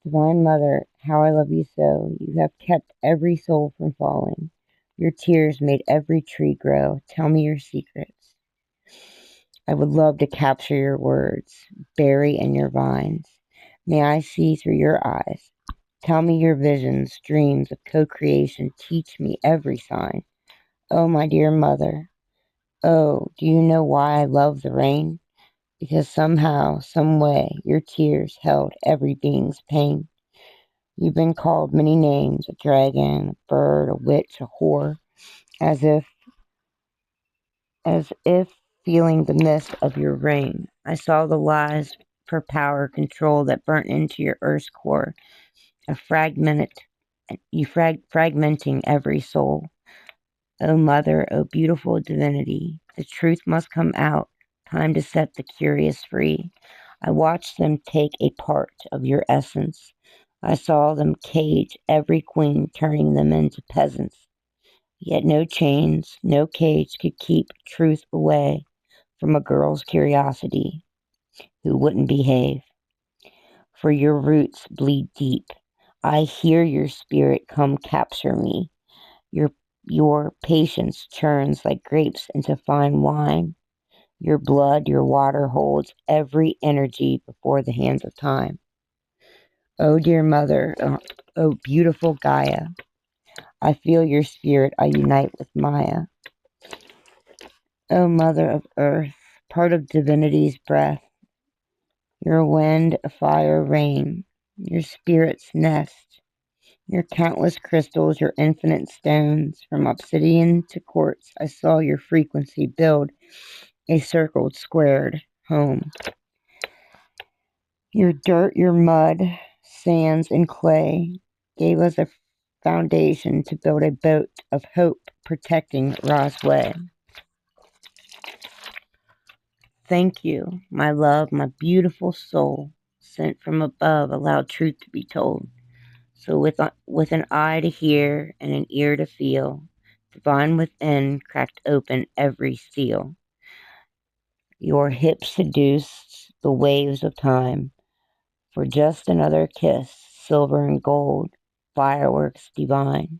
Divine Mother, how I love you so. You have kept every soul from falling. Your tears made every tree grow. Tell me your secrets. I would love to capture your words, bury in your vines. May I see through your eyes. Tell me your visions, dreams of co-creation. Teach me every sign. Oh, my dear mother. Oh, do you know why I love the rain? Because somehow, some way, your tears held every being's pain. You've been called many names, a dragon, a bird, a witch, a whore, as if as if feeling the mist of your rain. I saw the lies for power control that burnt into your earth's core, a fragmenting every soul. O mother, O beautiful divinity, the truth must come out, time to set the curious free. I watched them take a part of your essence. I saw them cage every queen, turning them into peasants. Yet no chains, no cage could keep truth away from a girl's curiosity who wouldn't behave. For your roots bleed deep. I hear your spirit come capture me. Your your patience churns like grapes into fine wine. Your blood, your water holds every energy before the hands of time. Oh, dear mother, oh, beautiful Gaia, I feel your spirit, I unite with Maya. Oh, mother of earth, part of divinity's breath, your wind, fire, rain, your spirit's nest, your countless crystals, your infinite stones, from obsidian to quartz, I saw your frequency build a circled, squared home. Your dirt, your mud, sands, and clay gave us a foundation to build a boat of hope protecting Ra's way. Thank you, my love, my beautiful soul, sent from above, allowed truth to be told. So with an eye to hear and an ear to feel, divine within cracked open every seal. Your hips seduced the waves of time for just another kiss, silver and gold, fireworks divine.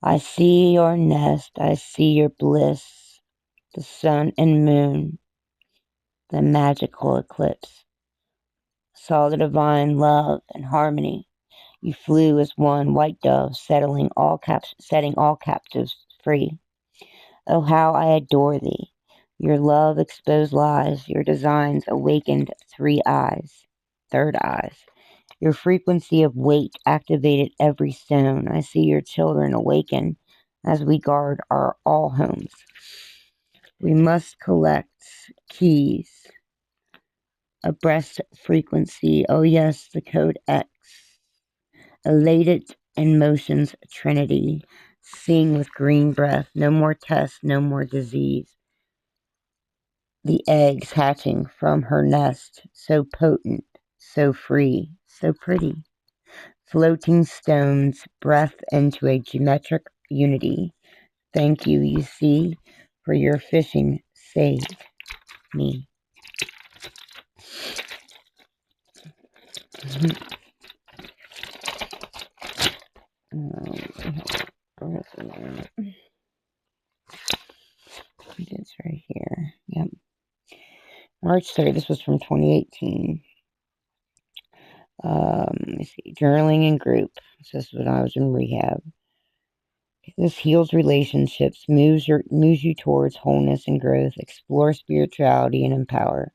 I see your nest, I see your bliss, the sun and moon, the magical eclipse. Saw the divine love and harmony. You flew as one white dove, setting all captives free. Oh, how I adore thee! Your love exposed lies, your designs awakened third eyes. Your frequency of weight activated every stone. I see your children awaken as we guard our all homes. We must collect keys, a breast frequency. Oh, yes, the code X. Elated in motion's trinity. Sing with green breath. No more tests, no more disease. The eggs hatching from her nest, so potent, so free, so pretty. Floating stones, breath into a geometric unity. Thank you, you see, for your fishing saved me. It's right here. Yep. March 3rd, this was from 2018. Let me see. Journaling in group. So this is when I was in rehab. This heals relationships, moves you towards wholeness and growth. Explore spirituality and empower.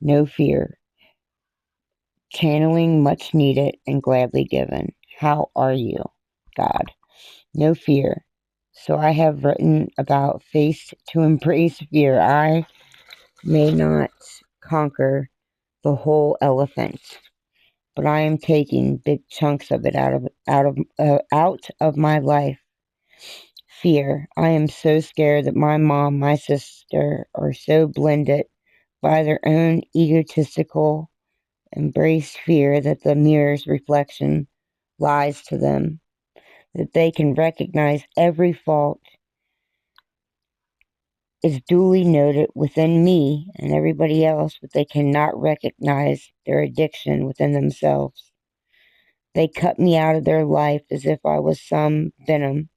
No fear. Channeling much needed and gladly given. How are you, God? No fear. So I have written about face to embrace fear. I may not conquer the whole elephant, but I am taking big chunks of it out of my life. Fear. I am so scared that my mom, my sister are so blended by their own egotistical embrace fear that the mirror's reflection lies to them, that they can recognize every fault is duly noted within me and everybody else, but they cannot recognize their addiction within themselves. They cut me out of their life as if I was some venom,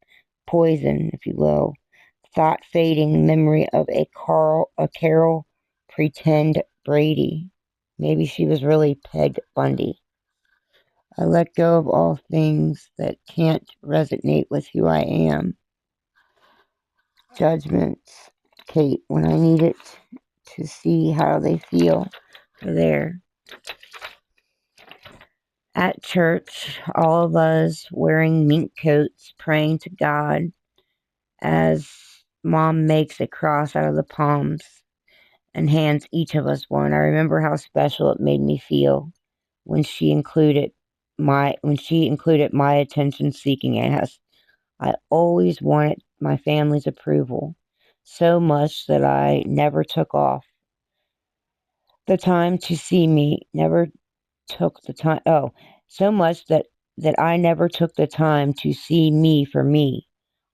poison, if you will, thought fading memory of a Carol pretend Brady. Maybe she was really Peg Bundy. I let go of all things that can't resonate with who I am. Judgments, Kate, when I needed to see how they feel, are there. At church, all of us wearing mink coats, praying to God as Mom makes a cross out of the palms and hands each of us one. I remember how special it made me feel when she included my attention seeking ass. I always wanted my family's approval, so much that I never took off the time to see me, never took the time, so much that I never took the time to see me for me.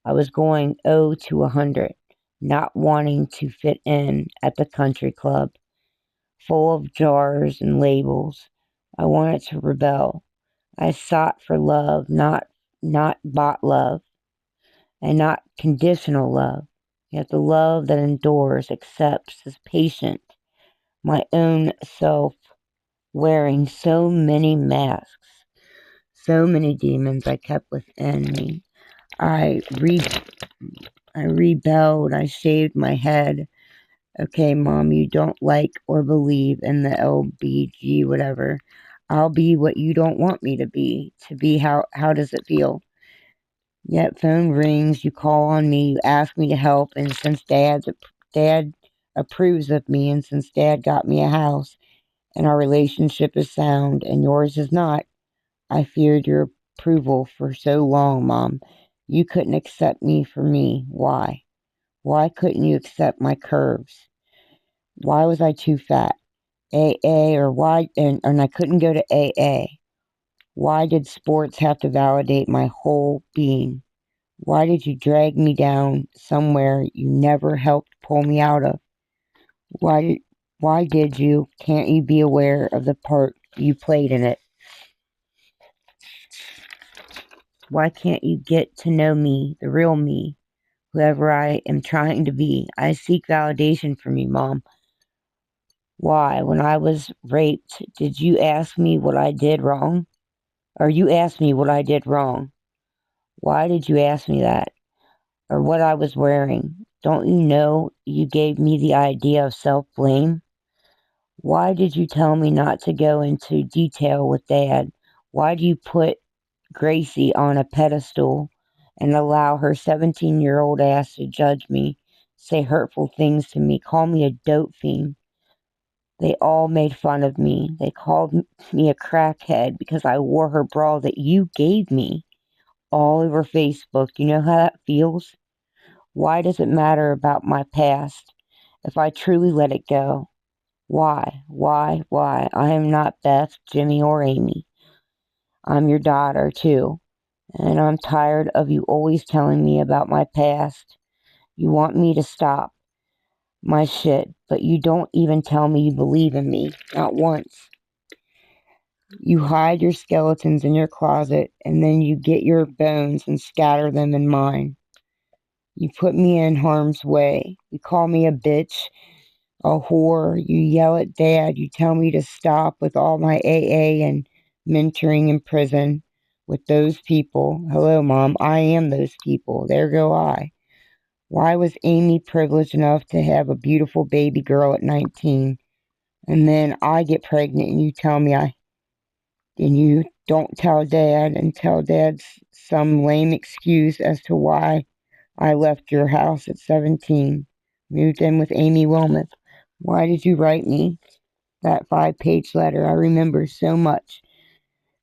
I was going 0 to 100, not wanting to fit in at the country club, full of jars and labels. I wanted to rebel. I sought for love, not bought love, and not conditional love, yet the love that endures, accepts, is patient. My own self wearing so many masks, so many demons I kept within me. I rebelled. I shaved my head. Okay, Mom, you don't like or believe in the LBG, whatever. I'll be what you don't want me to be. How does it feel? Yet phone rings, you call on me, you ask me to help, and since Dad approves of me, and since Dad got me a house, and our relationship is sound, and yours is not, I feared your approval for so long, Mom. You couldn't accept me for me. Why? Why couldn't you accept my curves? Why was I too fat? AA, or why, and I couldn't go to AA. Why did sports have to validate my whole being? Why did you drag me down somewhere you never helped pull me out of? Why why did you? Can't you be aware of the part you played in it? Why can't you get to know me, the real me, whoever I am trying to be? I seek validation from you, Mom. Why, when I was raped, did you ask me what I did wrong? Or you asked me what I did wrong? Why did you ask me that? Or what I was wearing? Don't you know you gave me the idea of self-blame? Why did you tell me not to go into detail with Dad? Why do you put Gracie on a pedestal and allow her 17-year-old ass to judge me, say hurtful things to me, call me a dope fiend? They all made fun of me. They called me a crackhead because I wore her bra that you gave me all over Facebook. You know how that feels? Why does it matter about my past if I truly let it go? Why? Why? I am not Beth, Jimmy, or Amy. I'm your daughter, too. And I'm tired of you always telling me about my past. You want me to stop my shit, but you don't even tell me you believe in me. Not once. You hide your skeletons in your closet, and then you get your bones and scatter them in mine. You put me in harm's way. You call me a bitch, a whore. You yell at Dad. You tell me to stop with all my AA and mentoring in prison with those people. Hello, Mom. I am those people. There go I. Why was Amy privileged enough to have a beautiful baby girl at 19? And then I get pregnant and you tell me and you don't tell Dad and tell Dad some lame excuse as to why I left your house at 17, moved in with Amy Wilmoth. Why did you write me that 5-page letter? I remember so much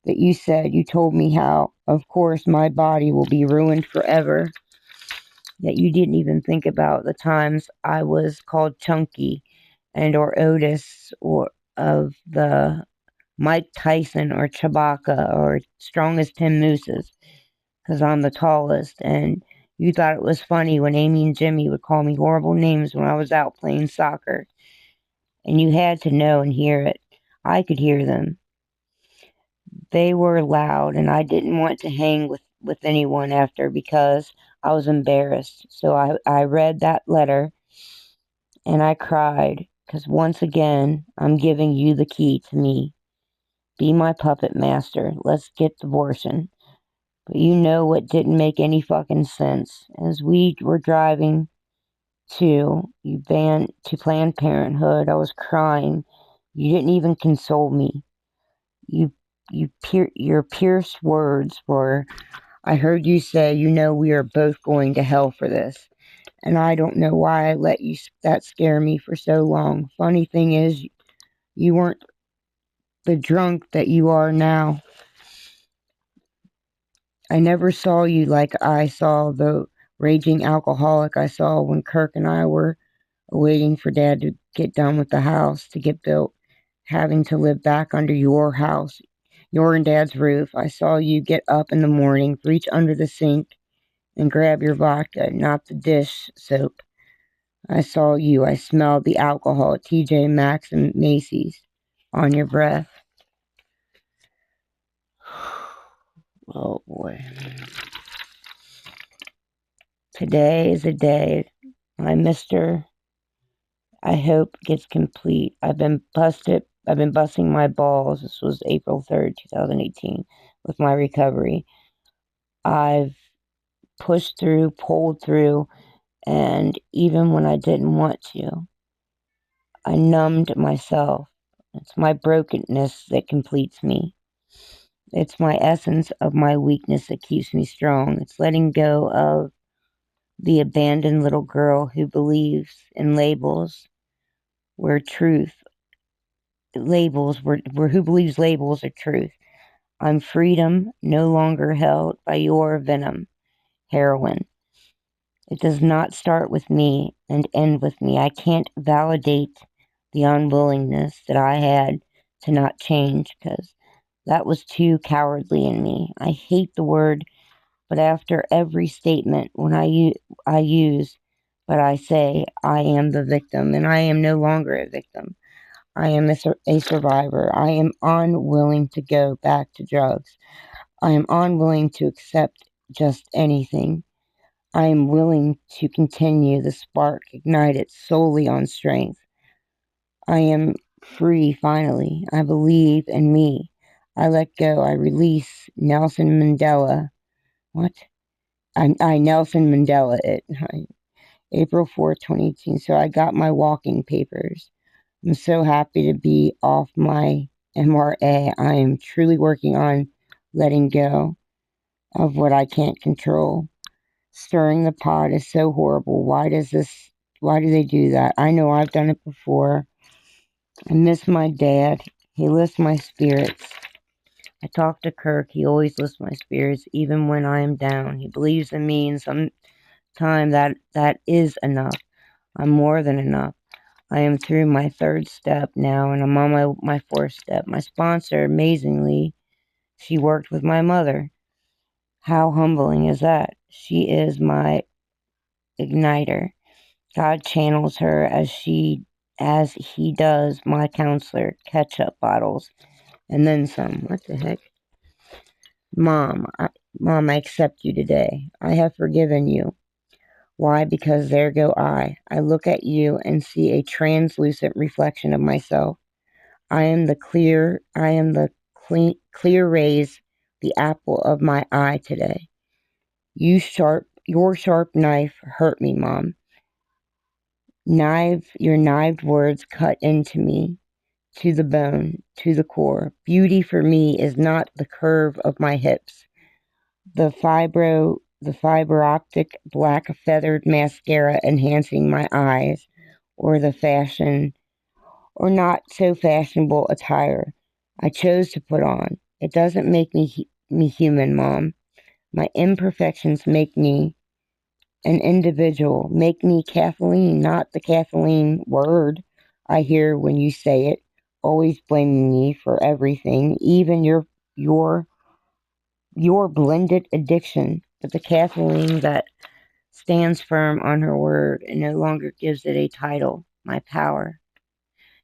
that you told me how, of course, my body will be ruined forever, that you didn't even think about the times I was called Chunky and or Otis or of the Mike Tyson or Chewbacca or strong as Tim Moose's because I'm the tallest, and You thought it was funny when Amy and Jimmy would call me horrible names when I was out playing soccer. And you had to know and hear it. I could hear them. They were loud, and I didn't want to hang with anyone after because I was embarrassed. So I read that letter and I cried because once again, I'm giving you the key to me. Be my puppet master. Let's get divorcing. But you know what didn't make any fucking sense? As we were driving to Planned Parenthood, I was crying. You didn't even console me. You your pierced words were, I heard you say, you know, we are both going to hell for this. And I don't know why I let that scare me for so long. Funny thing is, you weren't the drunk that you are now. I never saw you like I saw the raging alcoholic I saw when Kirk and I were waiting for Dad to get done with the house to get built, having to live back under your house, your and Dad's roof. I saw you get up in the morning, reach under the sink, and grab your vodka, not the dish soap. I saw you. I smelled the alcohol at TJ Maxx and Macy's on your breath. Oh boy. Today is a day my Mr. I hope gets complete. I've been busting my balls. This was April 3rd, 2018, with my recovery. I've pushed through, pulled through, and even when I didn't want to, I numbed myself. It's my brokenness that completes me. It's my essence of my weakness that keeps me strong. It's letting go of the abandoned little girl who believes in labels where who believes labels are truth. I'm freedom, no longer held by your venom, heroin. It does not start with me and end with me. I can't validate the unwillingness that I had to not change because that was too cowardly in me. I hate the word, but after every statement, when I use, but I say I am the victim, and I am no longer a victim. I am a survivor. I am unwilling to go back to drugs. I am unwilling to accept just anything. I am willing to continue the spark ignited solely on strength. I am free finally. I believe in me. I let go. I release Nelson Mandela. What? I Nelson Mandela it. April 4th, 2018. So I got my walking papers. I'm so happy to be off my MRA. I am truly working on letting go of what I can't control. Stirring the pot is so horrible. Why do they do that? I know I've done it before. I miss my dad. He lifts my spirits. I talk to Kirk. He always lifts my spirits, even when I am down. He believes in me, and sometimes that is enough. I'm more than enough. I am through my third step now, and I'm on my fourth step. My sponsor, amazingly, she worked with my mother. How humbling is that? She is my igniter. God channels her as he does my counselor, ketchup bottles, and then some. What the heck? Mom, I accept you today. I have forgiven you. Why? Because there go I. I look at you and see a translucent reflection of myself. I am the clear rays, the apple of my eye today. Your sharp knife hurt me, Mom. Your knived words cut into me, to the bone, to the core. Beauty for me is not the curve of my hips, the fiber optic black feathered mascara enhancing my eyes, or the fashion, or not so fashionable attire I chose to put on. It doesn't make me human, Mom. My imperfections make me an individual. Make me Kathleen, not the Kathleen word I hear when you say it, always blaming me for everything, even your blended addiction. But the Kathleen that stands firm on her word and no longer gives it a title, my power.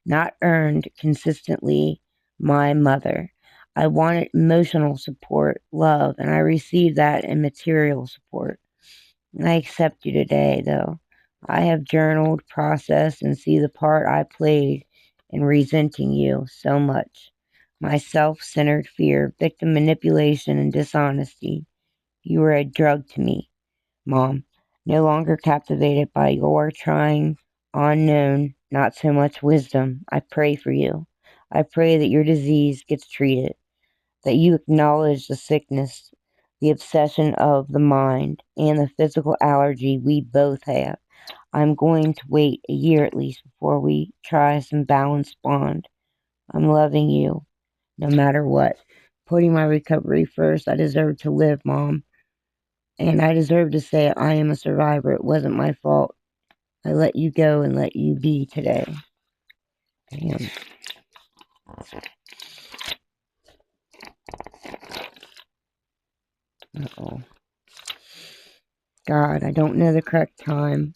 Not earned consistently, my mother. I wanted emotional support, love, and I received that in material support. I accept you today, though. I have journaled, processed, and see the part I played in resenting you so much. My self-centered fear, victim manipulation, and dishonesty. You were a drug to me, Mom. No longer captivated by your trying, unknown, not so much wisdom. I pray for you. I pray that your disease gets treated, that you acknowledge the sickness, the obsession of the mind, and the physical allergy we both have. I'm going to wait a year at least before we try some balanced bond. I'm loving you, no matter what. Putting my recovery first. I deserve to live, Mom. And I deserve to say I am a survivor. It wasn't my fault. I let you go and let you be today. Damn. Uh-oh. God, I don't know the correct time.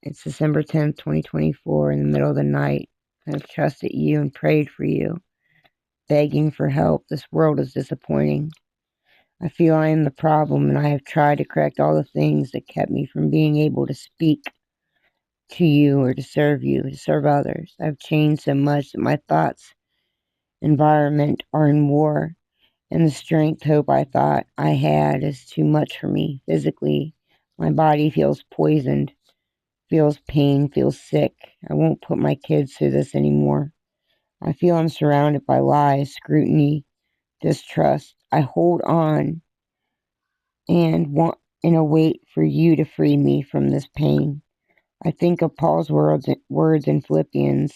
It's December 10th, 2024, in the middle of the night. I've trusted you and prayed for you, begging for help. This world is disappointing. I feel I am the problem, and I have tried to correct all the things that kept me from being able to speak to you or to serve others. I've changed so much that my thoughts, environment are in war, and the strength, hope I thought I had is too much for me. Physically, my body feels poisoned, feels pain, feels sick. I won't put my kids through this anymore. I feel I'm surrounded by lies, scrutiny, distrust. I hold on and want and await for you to free me from this pain. I think of Paul's words in Philippians,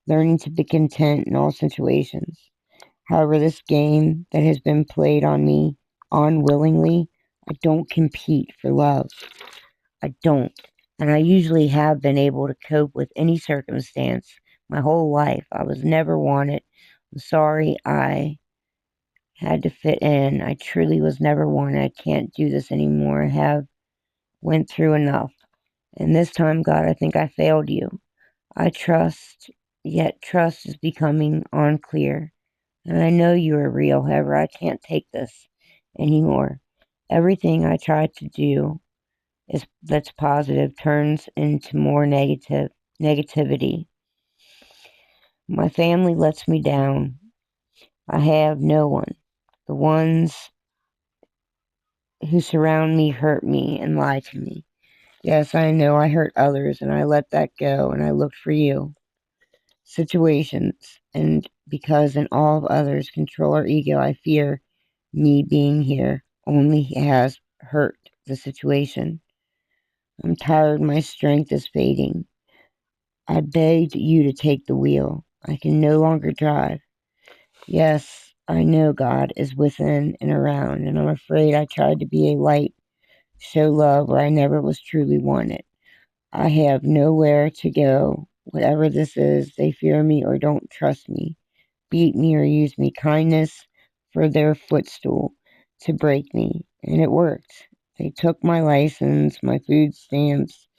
learning to be content in all situations. However, this game that has been played on me unwillingly, I don't compete for love. I don't. And I usually have been able to cope with any circumstance my whole life. I was never wanted. I'm sorry I had to fit in. I truly was never wanted. I can't do this anymore. I have went through enough. And this time, God, I think I failed you. I trust, yet trust is becoming unclear. And I know you are real, however, I can't take this anymore. Everything I try to do that's positive turns into more negativity. My family lets me down. I have no one. The ones who surround me hurt me and lie to me. Yes, I know I hurt others and I let that go and I looked for you. Situations, and because in all of others control our ego, I fear me being here only has hurt the situation. I'm tired, my strength is fading. I begged you to take the wheel. I can no longer drive. Yes, I know God is within and around, and I'm afraid I tried to be a light, show love where I never was truly wanted. I have nowhere to go. Whatever this is, they fear me or don't trust me, beat me or use me kindness for their footstool to break me. And it worked. They took my license, my food stamps,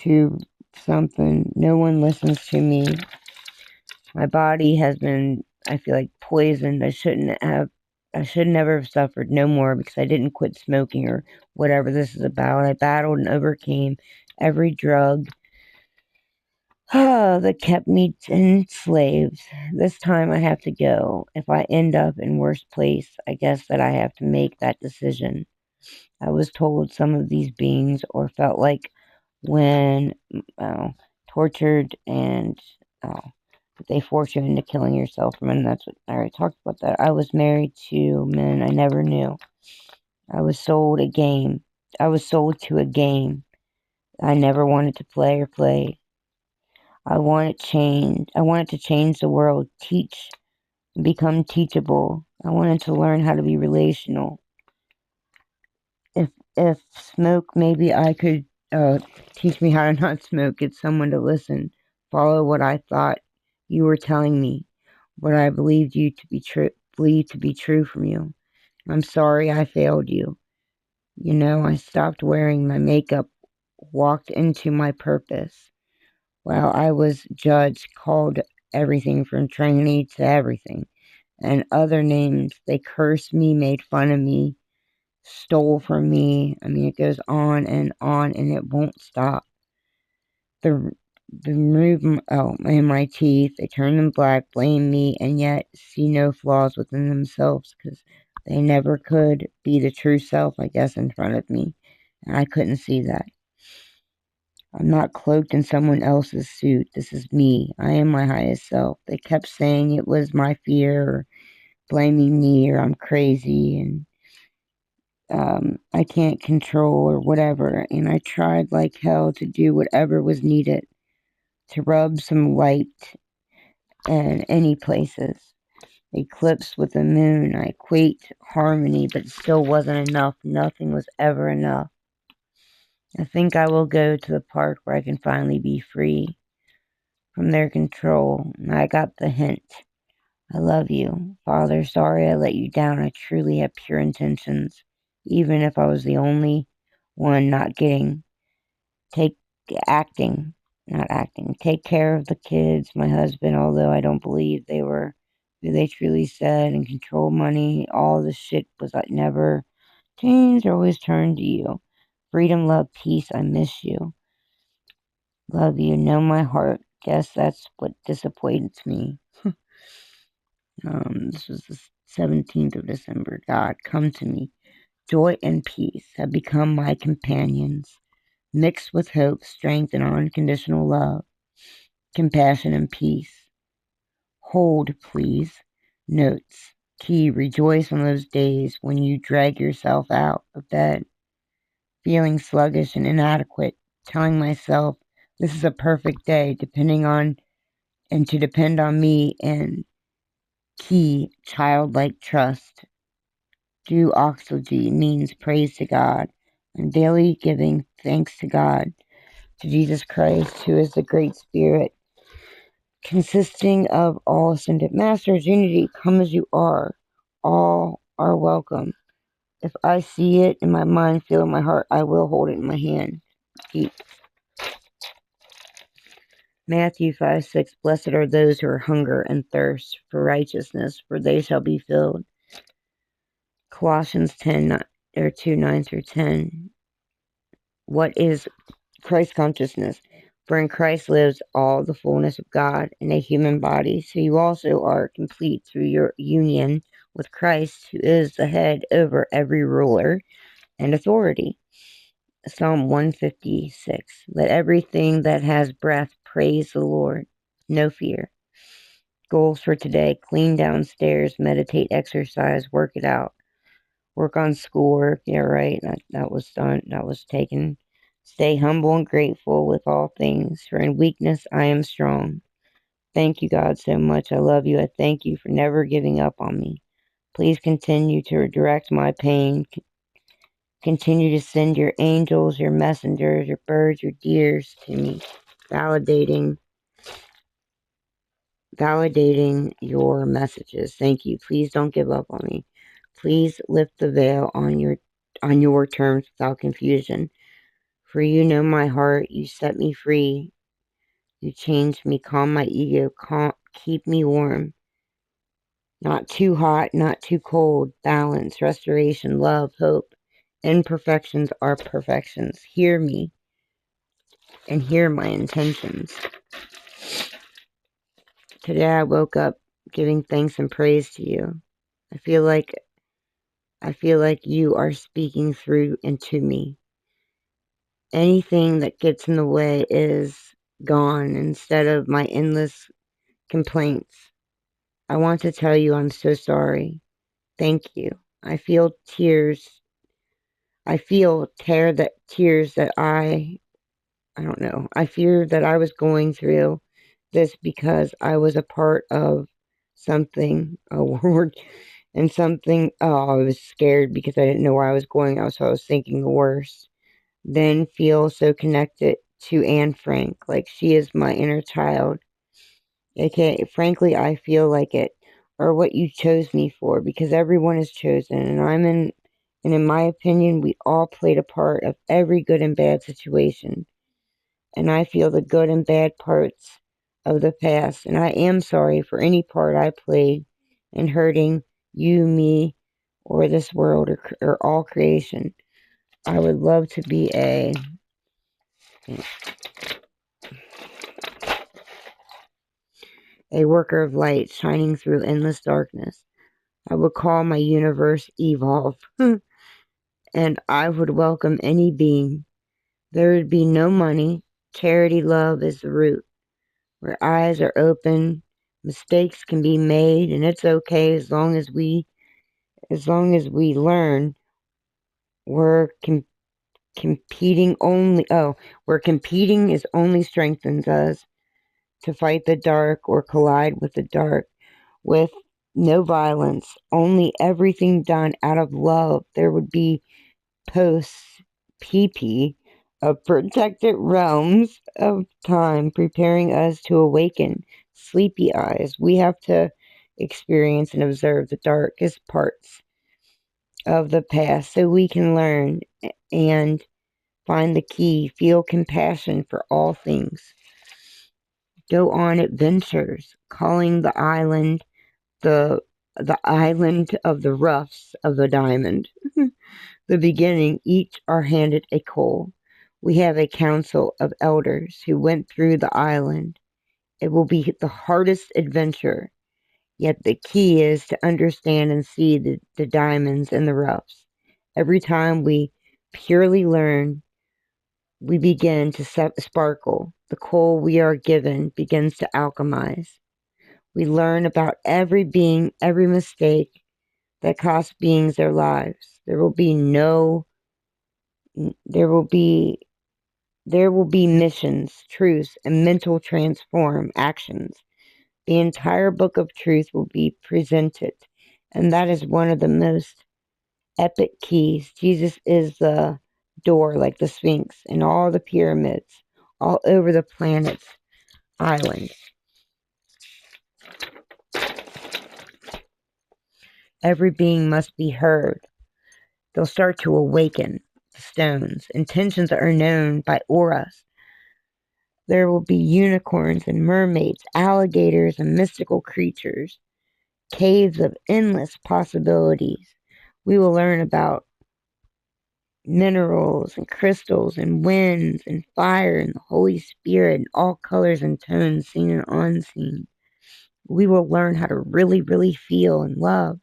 to something. No one listens to me. My body has been, I feel like, poisoned. I should never have suffered no more because I didn't quit smoking or whatever this is about. I battled and overcame every drug that kept me enslaved. This time I have to go. If I end up in worse place, I guess that I have to make that decision. I was told some of these beings or felt like when tortured and they force you into killing yourself. And that's what I already talked about that. I was married to men I never knew. I was sold a game. I was sold to a game I never wanted to play or play. I wanted change. I wanted to change the world, teach, become teachable. I wanted to learn how to be relational. If smoke, maybe I could teach me how to not smoke. Get someone to listen, follow what I thought you were telling me, what I believed to be true from you. I'm sorry I failed you. I stopped wearing my makeup, walked into my purpose. While I was judged, called everything from trainee to everything, and other names. They cursed me, made fun of me, stole from me. I mean, it goes on, and it won't stop. The remove in my teeth, they turn them black, blame me, and yet see no flaws within themselves because they never could be the true self, I guess, in front of me. And I couldn't see that. I'm not cloaked in someone else's suit. This is me. I am my highest self. They kept saying it was my fear, or blaming me, or I'm crazy, and I can't control, or whatever. And I tried like hell to do whatever was needed to rub some light in any places. Eclipse with the moon, I equate harmony, but it still wasn't enough. Nothing was ever enough. I think I will go to the park where I can finally be free from their control. I got the hint. I love you, Father. Sorry I let you down. I truly have pure intentions, even if I was the only one not getting, take acting, not acting. Take care of the kids, my husband, although I don't believe they were who they truly said, and control money. All the shit was like never changed, always turned to you. Freedom, love, peace, I miss you. Love you, know my heart. Guess that's what disappoints me. This was the 17th of December. God, come to me. Joy and peace have become my companions, mixed with hope, strength, and unconditional love, compassion, and peace. Hold, please. Notes. Key, rejoice on those days when you drag yourself out of bed, feeling sluggish and inadequate, telling myself this is a perfect day, to depend on me, and key, childlike trust. Do oxygen means praise to God, and daily giving thanks to God, to Jesus Christ, who is the Great Spirit, consisting of all ascended masters, unity, come as you are. All are welcome. If I see it in my mind, feel it in my heart, I will hold it in my hand. Keep. Matthew 5:6. Blessed are those who are hunger and thirst for righteousness, for they shall be filled. Colossians 2:9-10. What is Christ consciousness? For in Christ lives all the fullness of God in a human body, so you also are complete through your union with Christ, who is the head over every ruler and authority. Psalm 156. Let everything that has breath praise the Lord. No fear. Goals for today: clean downstairs, meditate, exercise, work it out. Work on schoolwork. Yeah, right. That was done. That was taken. Stay humble and grateful with all things, for in weakness I am strong. Thank you, God, so much. I love you. I thank you for never giving up on me. Please continue to direct my pain. Continue to send your angels, your messengers, your birds, your deers to me, validating your messages. Thank you. Please don't give up on me. Please lift the veil on your terms without confusion. For you know my heart. You set me free. You changed me. Calm my ego. Keep me warm. Not too hot, not too cold. Balance, restoration, love, hope. Imperfections are perfections. Hear me and hear my intentions. Today I woke up giving thanks and praise to you. I feel like you are speaking through and to me. Anything that gets in the way is gone instead of my endless complaints. I want to tell you I'm so sorry. Thank you. I feel tears. Tears that I don't know. I fear that I was going through this because I was a part of something, a word, and something. Oh, I was scared because I didn't know where I was going. So I was thinking the worst. Then feel so connected to Anne Frank, like she is my inner child. Okay, frankly, I feel like it, or what you chose me for, because everyone is chosen, and I'm And in my opinion, we all played a part of every good and bad situation. And I feel the good and bad parts of the past. And I am sorry for any part I played in hurting you, me, or this world, or all creation. I would love to be a worker of light shining through endless darkness. I would call my universe Evolve, and I would welcome any being. There would be no money. Charity love is the root. Where eyes are open, mistakes can be made, and it's okay as long as we learn. We're competing only. Oh, where competing is only strengthens us to fight the dark or collide with the dark with no violence, only everything done out of love. There would be posts, PP, of protected realms of time, preparing us to awaken. Sleepy eyes. We have to experience and observe the darkest parts of the past so we can learn and find the key. Feel compassion for all things. Go on adventures, calling the island the island of the roughs of the diamond. The beginning, each are handed a coal. We have a council of elders who went through the island. It will be the hardest adventure, yet the key is to understand and see the diamonds and the roughs. Every time we purely learn, we begin to sparkle. The coal we are given begins to alchemize. We learn about every being, every mistake that cost beings their lives. There will be missions, truths, and mental transform actions. The entire book of truth will be presented, and that is one of the most epic keys. Jesus is the door, like the Sphinx, and all the pyramids, all over the planet's island. Every being must be heard. They'll start to awaken. The stones. Intentions are known by auras. There will be unicorns and mermaids, alligators and mystical creatures, caves of endless possibilities. We will learn about minerals and crystals and winds and fire and the Holy Spirit and all colors and tones, seen and unseen. We will learn how to really, really feel and love.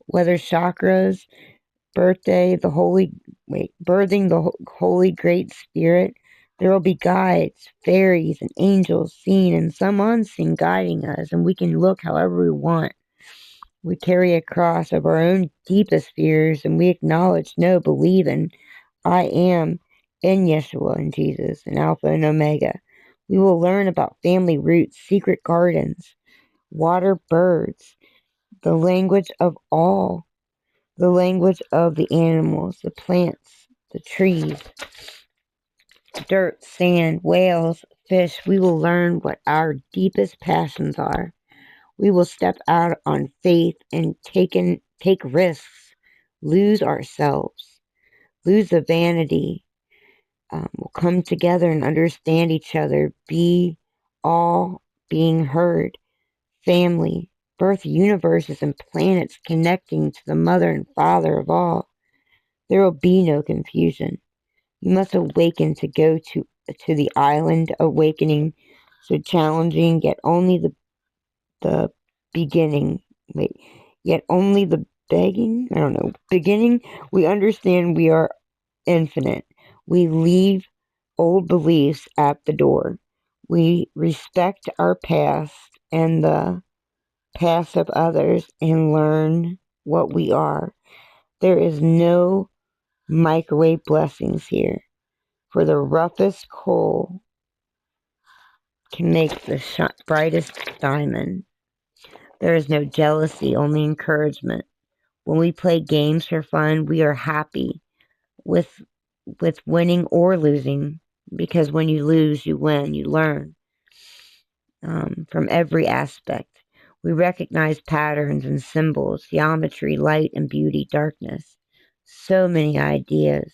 Whether chakras, birthing the Holy Great Spirit, there will be guides, fairies, and angels, seen and some unseen, guiding us, and we can look however we want. We carry a cross of our own deepest fears, and we acknowledge, know, believe in, I am in Yeshua and Jesus, and Alpha and Omega. We will learn about family roots, secret gardens, water birds, the language of all, the language of the animals, the plants, the trees, dirt, sand, whales, fish. We will learn what our deepest passions are. We will step out on faith and take risks, lose ourselves, lose the vanity. We'll come together and understand each other, be all being heard, family, birth universes and planets connecting to the mother and father of all. There will be no confusion. You must awaken to go to the island awakening, so challenging, yet only the beginning. Wait, yet only the beginning. I don't know. Beginning. We understand we are infinite. We leave old beliefs at the door. We respect our past and the past of others and learn what we are. There is no microwave blessings here, for the roughest coal can make the brightest diamond. There is no jealousy, only encouragement. When we play games for fun, we are happy with winning or losing, because when you lose, you win, you learn from every aspect. We recognize patterns and symbols, geometry, light and beauty, darkness. So many ideas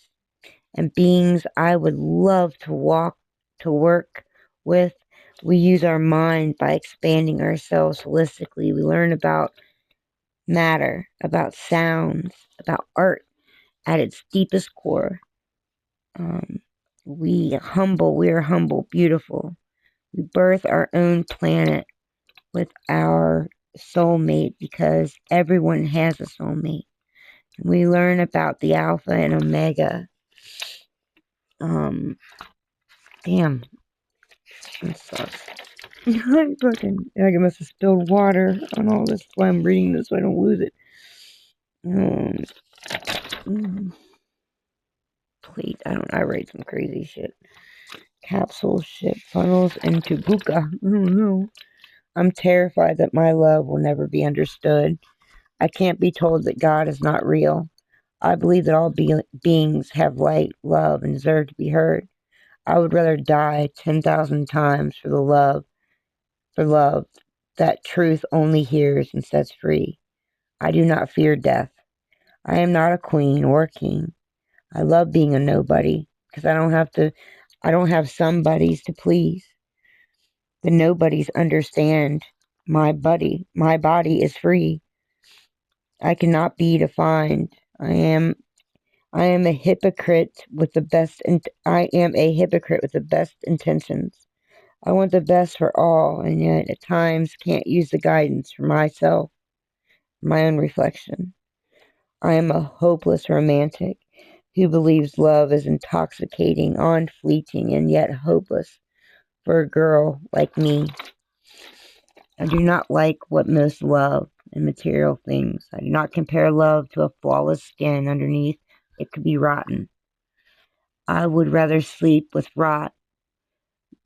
and beings I would love to work with. We use our mind by expanding ourselves holistically. We learn about matter, about sounds, about art at its deepest core. Um, we are humble, beautiful. We birth our own planet with our soulmate because everyone has a soulmate. We learn about the alpha and omega. Um, damn, that sucks. I must have spilled water on all this. That's why I'm reading this so I don't lose it. Please, I write some crazy shit. Capsule ship funnels into Buka. I don't know. I'm terrified that my love will never be understood. I can't be told that God is not real. I believe that all beings have light, love, and deserve to be heard. I would rather die 10,000 times for love that truth only hears and sets free. I do not fear death. I am not a queen or a king. I love being a nobody because I don't have somebodies to please. The nobodies understand my body. My body is free. I cannot be defined. I am a hypocrite with the best I am a hypocrite with the best intentions. I want the best for all, and yet at times can't use the guidance for myself, my own reflection. I am a hopeless romantic who believes love is intoxicating, unfleeting, and yet hopeless for a girl like me. I do not like what most love in material things. I do not compare love to a flawless skin underneath. It could be rotten. I would rather sleep with rot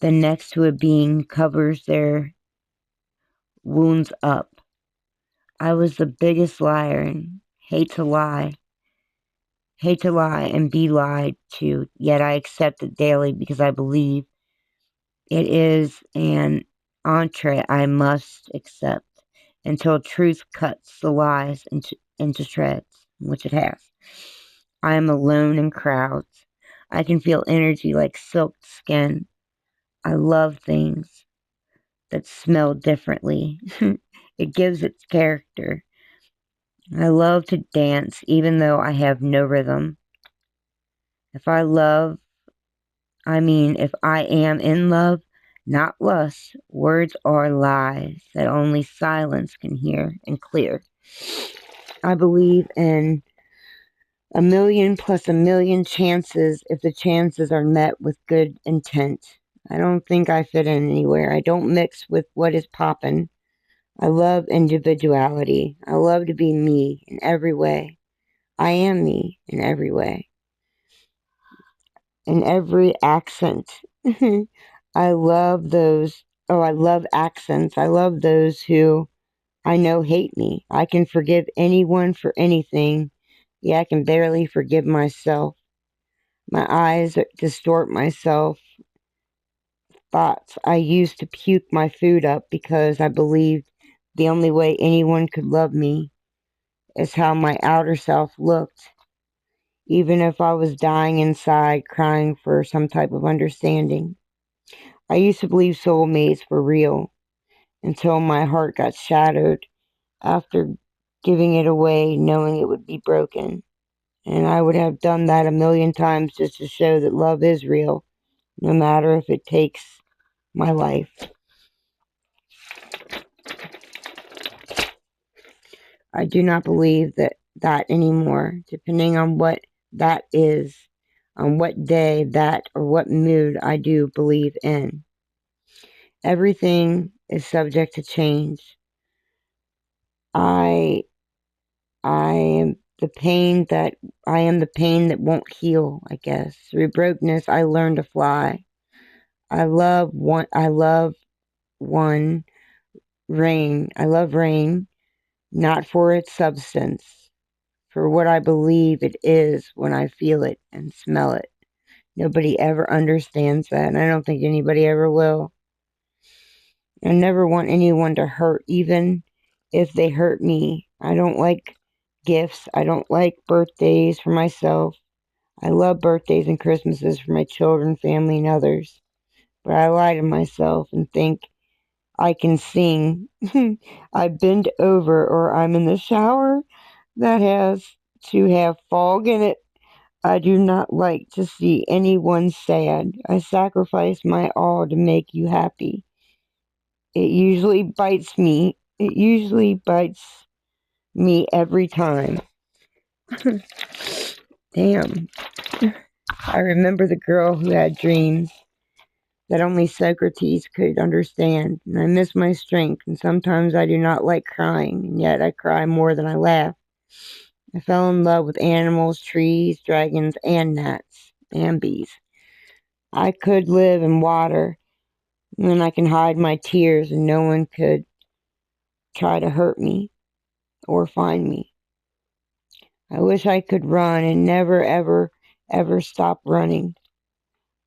than next to a being covers their wounds up. I was the biggest liar and hate to lie and be lied to, yet I accept it daily because I believe it is an entree I must accept until truth cuts the lies into shreds, which it has. I am alone in crowds. I can feel energy like silk skin. I love things that smell differently. It gives its character. I love to dance even though I have no rhythm. If I am in love, not lust, words are lies that only silence can hear and clear. I believe in a million plus a million chances if the chances are met with good intent. I don't think I fit in anywhere. I don't mix with what is poppin'. I love individuality. I love to be me in every way. I am me in every way. In every accent. I love those. Oh, I love accents. I love those who I know hate me. I can forgive anyone for anything. Yeah, I can barely forgive myself. My eyes distort myself. Thoughts. I used to puke my food up because I believed the only way anyone could love me is how my outer self looked. Even if I was dying inside, crying for some type of understanding. I used to believe soulmates were real until my heart got shattered after giving it away, knowing it would be broken. And I would have done that a million times just to show that love is real, no matter if it takes my life. I do not believe that anymore, depending on what that is, on what day, that, or what mood I do believe in. Everything is subject to change. I am the pain that won't heal, I guess. Through brokenness I learned to fly. I love one rain. I love rain, not for its substance, for what I believe it is when I feel it and smell it. Nobody ever understands that, and I don't think anybody ever will. I never want anyone to hurt, even if they hurt me. I don't like gifts. I don't like birthdays for myself. I love birthdays and Christmases for my children, family, and others. But I lie to myself and think I can sing. I bend over or I'm in the shower that has to have fog in it. I do not like to see anyone sad. I sacrifice my all to make you happy. It usually bites me. It usually bites me every time. Damn. I remember the girl who had dreams that only Socrates could understand, and I miss my strength, and sometimes I do not like crying, and yet I cry more than I laugh. I fell in love with animals, trees, dragons, and gnats, and bees. I could live in water, and then I can hide my tears, and no one could try to hurt me or find me. I wish I could run and never, ever, ever stop running.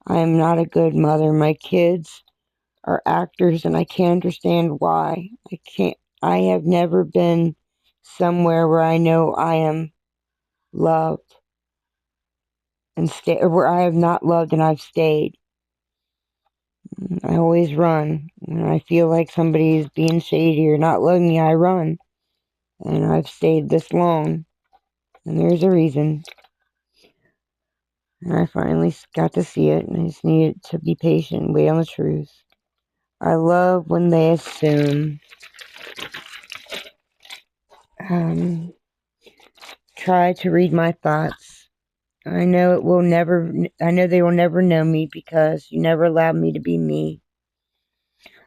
I am not a good mother. My kids are actors, and I can't understand why. I have never been somewhere where I know I am loved and where I have not loved and I've stayed. I always run. When I feel like somebody is being shady or not loving me, I run. And I've stayed this long. And there's a reason. And I finally got to see it, and I just needed to be patient and wait on the truth. I love when they assume. Try to read my thoughts. I know they will never know me because you never allowed me to be me.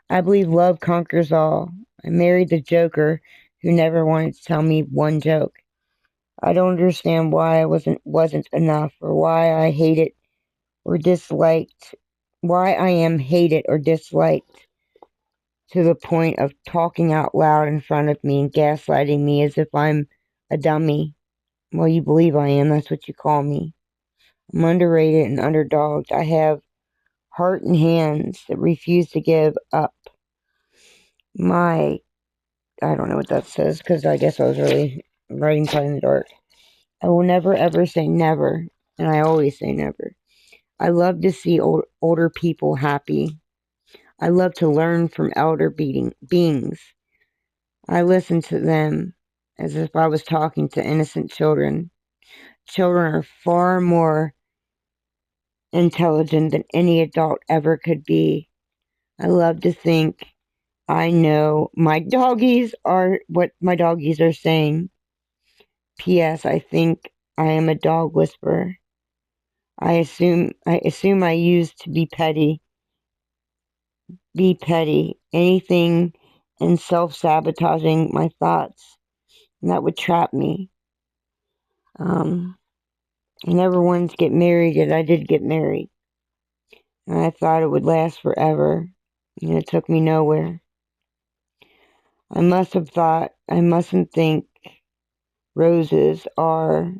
I believe love conquers all. I married the joker who never wanted to tell me one joke. I don't understand why I wasn't enough, or why I hated or disliked, why I am hated or disliked to the point of talking out loud in front of me and gaslighting me as if I'm a dummy. Well, you believe I am, that's what you call me. I'm underrated and underdogged. I have heart and hands that refuse to give up. I don't know what that says, because I guess I was really writing something in the dark. I will never ever say never, and I always say never. I love to see older people happy. I love to learn from elder beings. I listen to them as if I was talking to innocent children. Children are far more intelligent than any adult ever could be. I love to think I know my doggies are what my doggies are saying. P.S. I think I am a dog whisperer. I assume I used to be petty, anything, and self-sabotaging my thoughts, and that would trap me. I never wanted to get married, yet I did get married. And I thought it would last forever, and it took me nowhere. I must have thought I mustn't think roses are.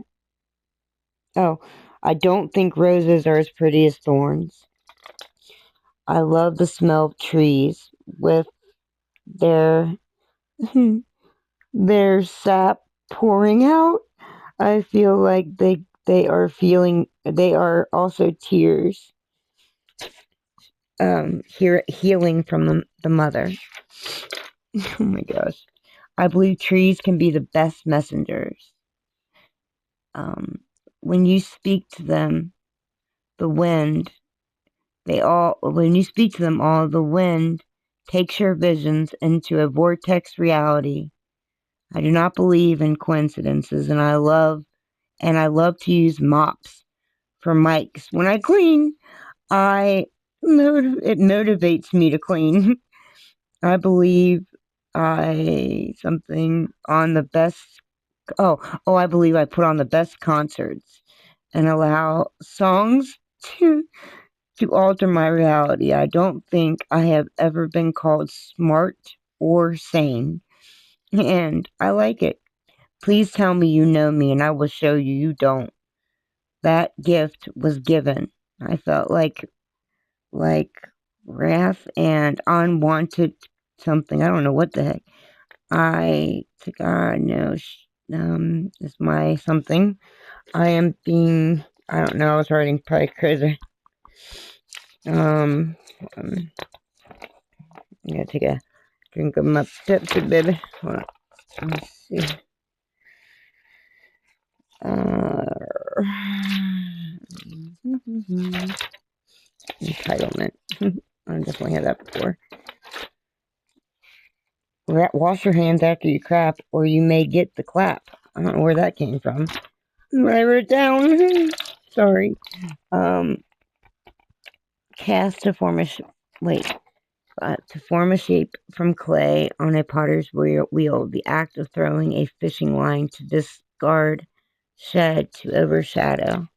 Oh, I don't think roses are as pretty as thorns. I love the smell of trees with their their sap pouring out. I feel like they are also tears healing from the mother. Oh my gosh. I believe trees can be the best messengers. When you speak to them, the wind, when you speak to them all, the wind takes your visions into a vortex reality. I do not believe in coincidences, and I love to use mops for mics. When I clean, it motivates me to clean. I believe something on the best. I believe I put on the best concerts and allow songs to alter my reality. I don't think I have ever been called smart or sane, and I like it. Please tell me you know me, and I will show you you don't. That gift was given. I felt like wrath and unwanted something. I don't know what the heck. To God knows. is my something. I am being, I don't know, I was writing probably crazy. I'm gonna take a drink of my Pepsi, baby. Hold on. Let's see. Entitlement. I definitely had that before. Wash your hands after you crap, or you may get the clap. I don't know where that came from. I wrote it down. Sorry. Cast to form a to form a shape from clay on a potter's wheel. The act of throwing a fishing line to discard, shed to overshadow.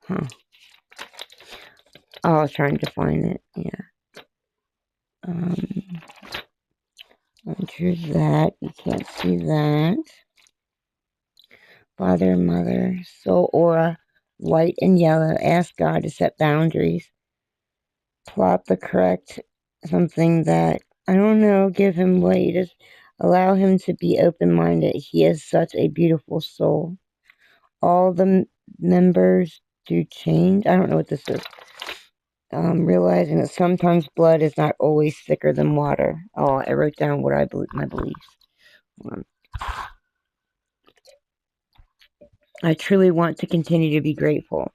Huh. Oh, I was trying to find it. Yeah. Enter that. You can't see that. Father, mother, soul aura, white and yellow. Ask God to set boundaries. Plot the correct something that, I don't know, give him weight. Just allow him to be open-minded. He has such a beautiful soul. All the members do change. I don't know what this is. Realizing that sometimes blood is not always thicker than water. Oh, I wrote down what I believe, my beliefs. I truly want to continue to be grateful.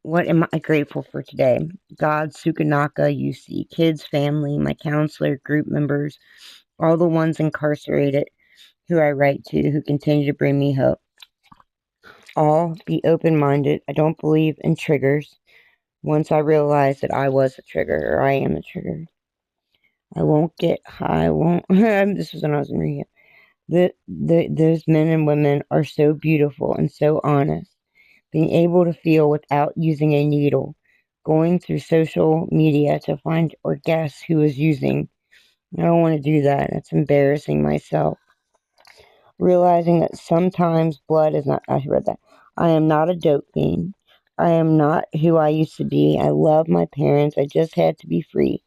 What am I grateful for today? God, Sukanaka, UC, kids, family, my counselor, group members, all the ones incarcerated who I write to, who continue to bring me hope. All be open-minded. I don't believe in triggers. Once I realized that I was a trigger, or I am a trigger. I won't get high. I won't. This was when I was in rehab. Those men and women are so beautiful and so honest. Being able to feel without using a needle. Going through social media to find or guess who is using. I don't want to do that. That's embarrassing myself. Realizing that sometimes blood is not. I read that. I am not a dope fiend. I am not who I used to be. I love my parents. I just had to be free.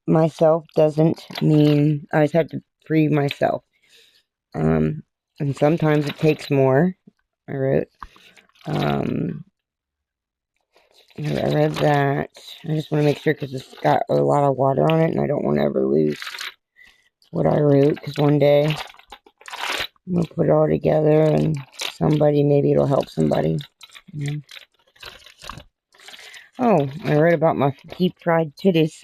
Myself doesn't mean I just had to free myself. And sometimes it takes more. I wrote. I read that. I just want to make sure because it's got a lot of water on it, and I don't want to ever lose what I wrote. Because one day I'm gonna put it all together, and maybe it'll help somebody. Yeah. Oh, I read about my deep fried titties.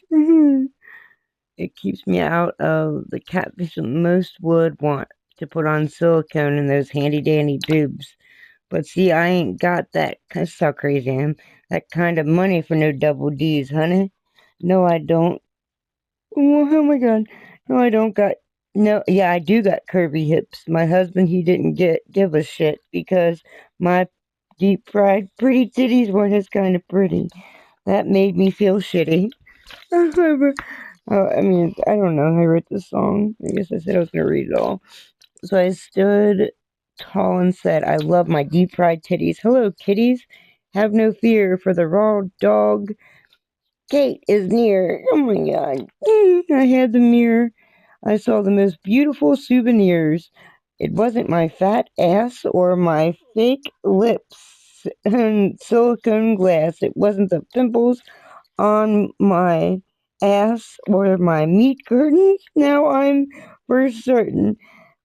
It keeps me out of the catfish that most would want to put on silicone in those handy dandy boobs. But see, I ain't got that. That's how crazy I am. That kind of money for no double D's, honey. No, I don't. Oh my god. No, I don't got. No, yeah, I do got curvy hips. My husband, he didn't give a shit because my deep fried pretty titties weren't his kind of pretty. That made me feel shitty. I mean, I don't know. I wrote this song. I guess I said I was going to read it all. So I stood tall and said, I love my deep fried titties. Hello, kitties. Have no fear, for the raw dog gate is near. Oh my god. I had the mirror. I saw the most beautiful souvenirs. It wasn't my fat ass or my fake lips and silicone glass. It wasn't the pimples on my ass or my meat curtains. Now I'm for certain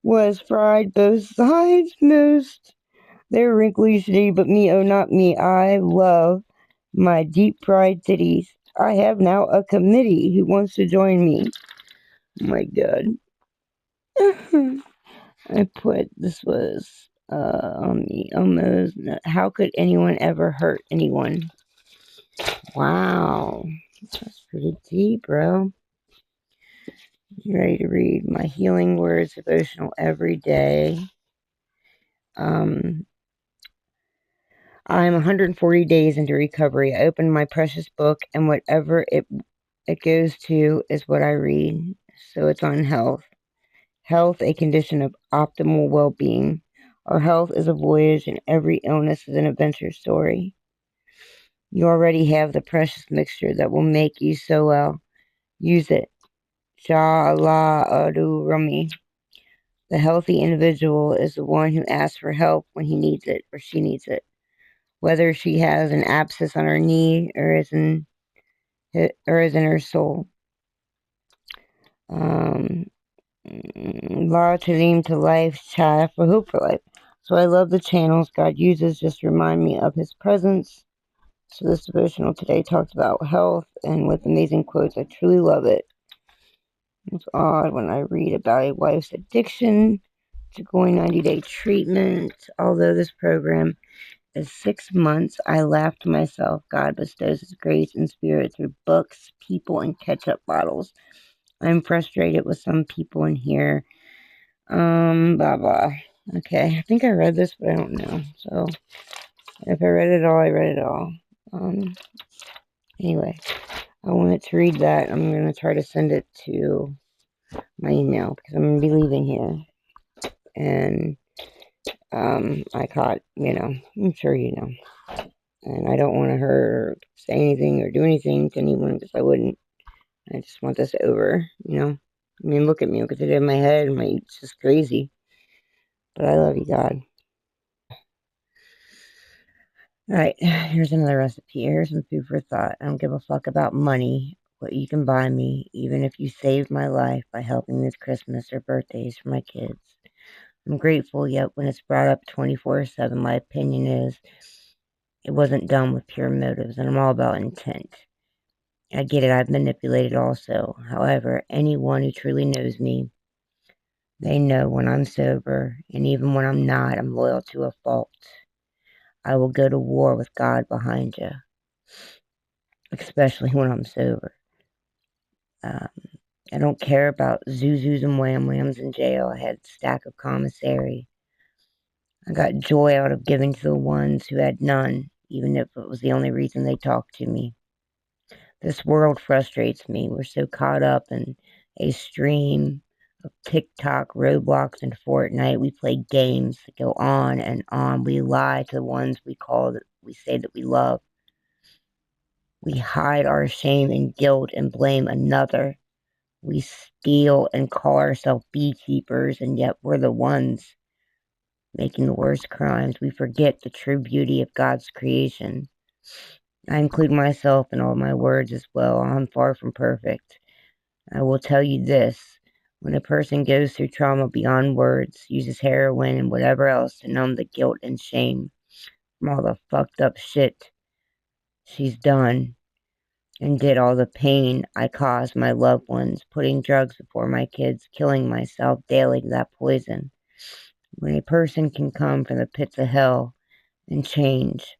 was fried both sides most. They're wrinkly shitty, but me, oh not me. I love my deep fried titties. I have now a committee who wants to join me. Oh my god. I put this was on the almost. How could anyone ever hurt anyone? Wow. That's pretty deep, bro. You ready to read my healing words devotional every day? I'm 140 days into recovery. I opened my precious book, and whatever it goes to is what I read. So it's on health. Health, a condition of optimal well-being. Our health is a voyage, and every illness is an adventure story. You already have the precious mixture that will make you so well. Use it. Ja la adu rami. The healthy individual is the one who asks for help when he needs it or she needs it, whether she has an abscess on her knee or is in her soul. Law to theme to life, child for hope for life. So I love the channels God uses just to remind me of his presence. So this devotional today talks about health and with amazing quotes. I truly love it. It's odd when I read about a wife's addiction to going 90-day treatment. Although this program is 6 months, I laugh to myself. God bestows his grace and spirit through books, people, and ketchup bottles. I'm frustrated with some people in here. Blah, blah. Okay, I think I read this, but I don't know. So, if I read it all, I read it all. Anyway, I wanted to read that. I'm going to try to send it to my email because I'm going to be leaving here. And, I caught, I'm sure you know. And I don't want to her say anything or do anything to anyone because I wouldn't. I just want this over, I mean, look at me. Look at it in my head. It's just crazy. But I love you, God. Alright, here's another recipe. Here's some food for thought. I don't give a fuck about money, what you can buy me, even if you saved my life by helping with Christmas or birthdays for my kids. I'm grateful, yet when it's brought up 24/7, my opinion is it wasn't done with pure motives, and I'm all about intent. I get it, I've manipulated also. However, anyone who truly knows me, they know when I'm sober, and even when I'm not, I'm loyal to a fault. I will go to war with God behind you, especially when I'm sober. I don't care about Zuzus and Wham Whams in jail. I had a stack of commissary. I got joy out of giving to the ones who had none, even if it was the only reason they talked to me. This world frustrates me. We're so caught up in a stream of TikTok, Roblox, and Fortnite. We play games that go on and on. We lie to the ones we say that we love. We hide our shame and guilt and blame another. We steal and call ourselves beekeepers, and yet we're the ones making the worst crimes. We forget the true beauty of God's creation. I include myself in all my words as well. I'm far from perfect. I will tell you this. When a person goes through trauma beyond words, uses heroin and whatever else to numb the guilt and shame from all the fucked up shit she's done, and did all the pain I caused my loved ones, putting drugs before my kids, killing myself daily to that poison. When a person can come from the pits of hell and change,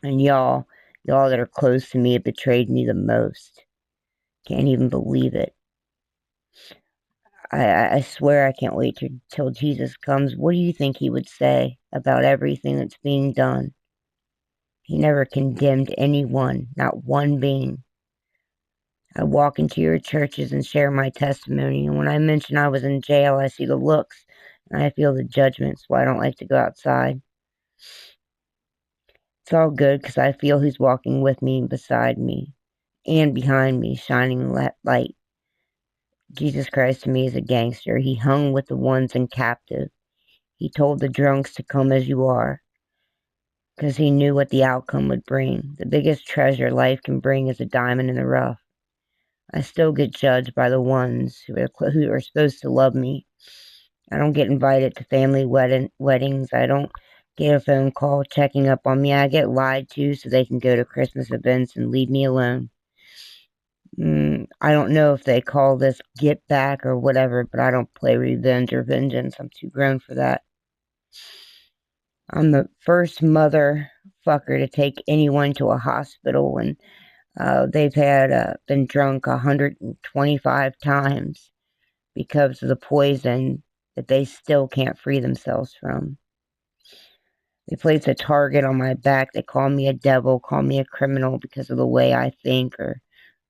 and y'all that are close to me have betrayed me the most. Can't even believe it. I swear I can't wait till Jesus comes. What do you think he would say about everything that's being done? He never condemned anyone, not one being. I walk into your churches and share my testimony, and when I mention I was in jail, I see the looks, and I feel the judgments, why I don't like to go outside. It's all good, because I feel he's walking with me and beside me, and behind me, shining light. Jesus Christ to me is a gangster. He hung with the ones in captive. He told the drunks to come as you are, because he knew what the outcome would bring. The biggest treasure life can bring is a diamond in the rough. I still get judged by the ones who are supposed to love me. I don't get invited to family weddings. I don't get a phone call checking up on me. I get lied to so they can go to Christmas events and leave me alone. I don't know if they call this get back or whatever, but I don't play revenge or vengeance. I'm too grown for that. I'm the first motherfucker to take anyone to a hospital when they've been drunk 125 times because of the poison that they still can't free themselves from. They place a target on my back. They call me a devil, call me a criminal because of the way I think or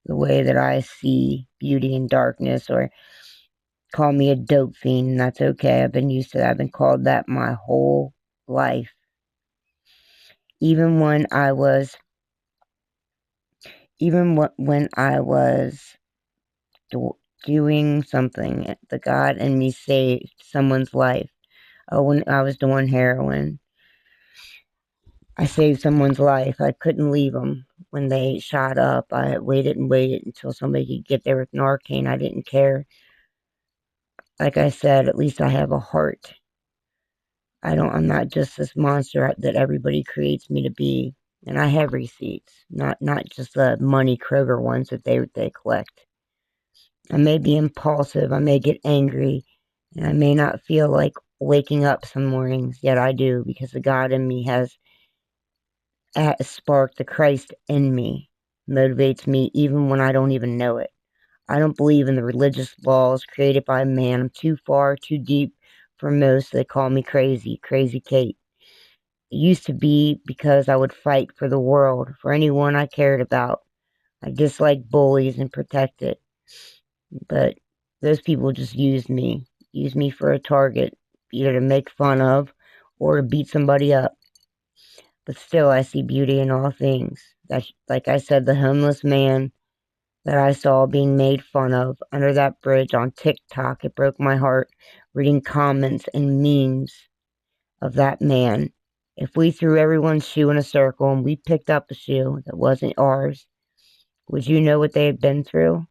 the way that I see beauty in darkness, or call me a dope fiend, and that's okay. I've been used to that. I've been called that my whole life. Even when I was doing something. The God in me saved someone's life. Oh, when I was doing heroin, I saved someone's life. I couldn't leave them when they shot up. I waited and waited until somebody could get there with Narcan. I didn't care. Like I said, at least I have a heart. I'm not just this monster that everybody creates me to be. And I have receipts, not just the money Kroger ones that they collect. I may be impulsive, I may get angry, and I may not feel like waking up some mornings, yet I do, because the God in me has sparked the Christ in me, motivates me even when I don't even know it. I don't believe in the religious laws created by man. I'm too far, too deep for most. They call me crazy, Crazy Kate. It used to be because I would fight for the world, for anyone I cared about. I disliked bullies and protect it. But those people just used me for a target, either to make fun of or to beat somebody up. But still, I see beauty in all things. Like I said, the homeless man that I saw being made fun of under that bridge on TikTok, it broke my heart reading comments and memes of that man. If we threw everyone's shoe in a circle and we picked up a shoe that wasn't ours, would you know what they had been through?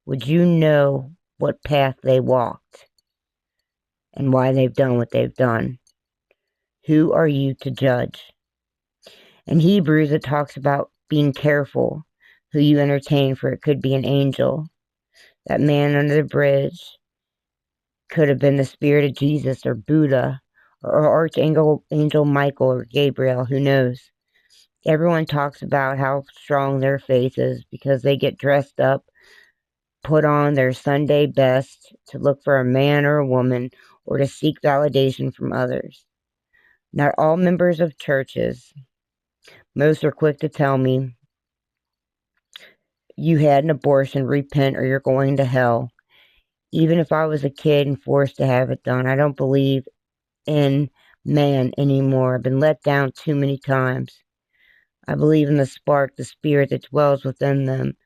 Would you know what path they walked and why they've done what they've done? Who are you to judge? In Hebrews, it talks about being careful who you entertain, for it could be an angel. That man under the bridge could have been the spirit of Jesus or Buddha or Archangel Michael or Gabriel, who knows? Everyone talks about how strong their faith is because they get dressed up, put on their Sunday best to look for a man or a woman or to seek validation from others. Not all members of churches, most are quick to tell me, you had an abortion, repent or you're going to hell. Even if I was a kid and forced to have it done, I don't believe in man anymore. I've been let down too many times. I believe in the spark, the spirit that dwells within them,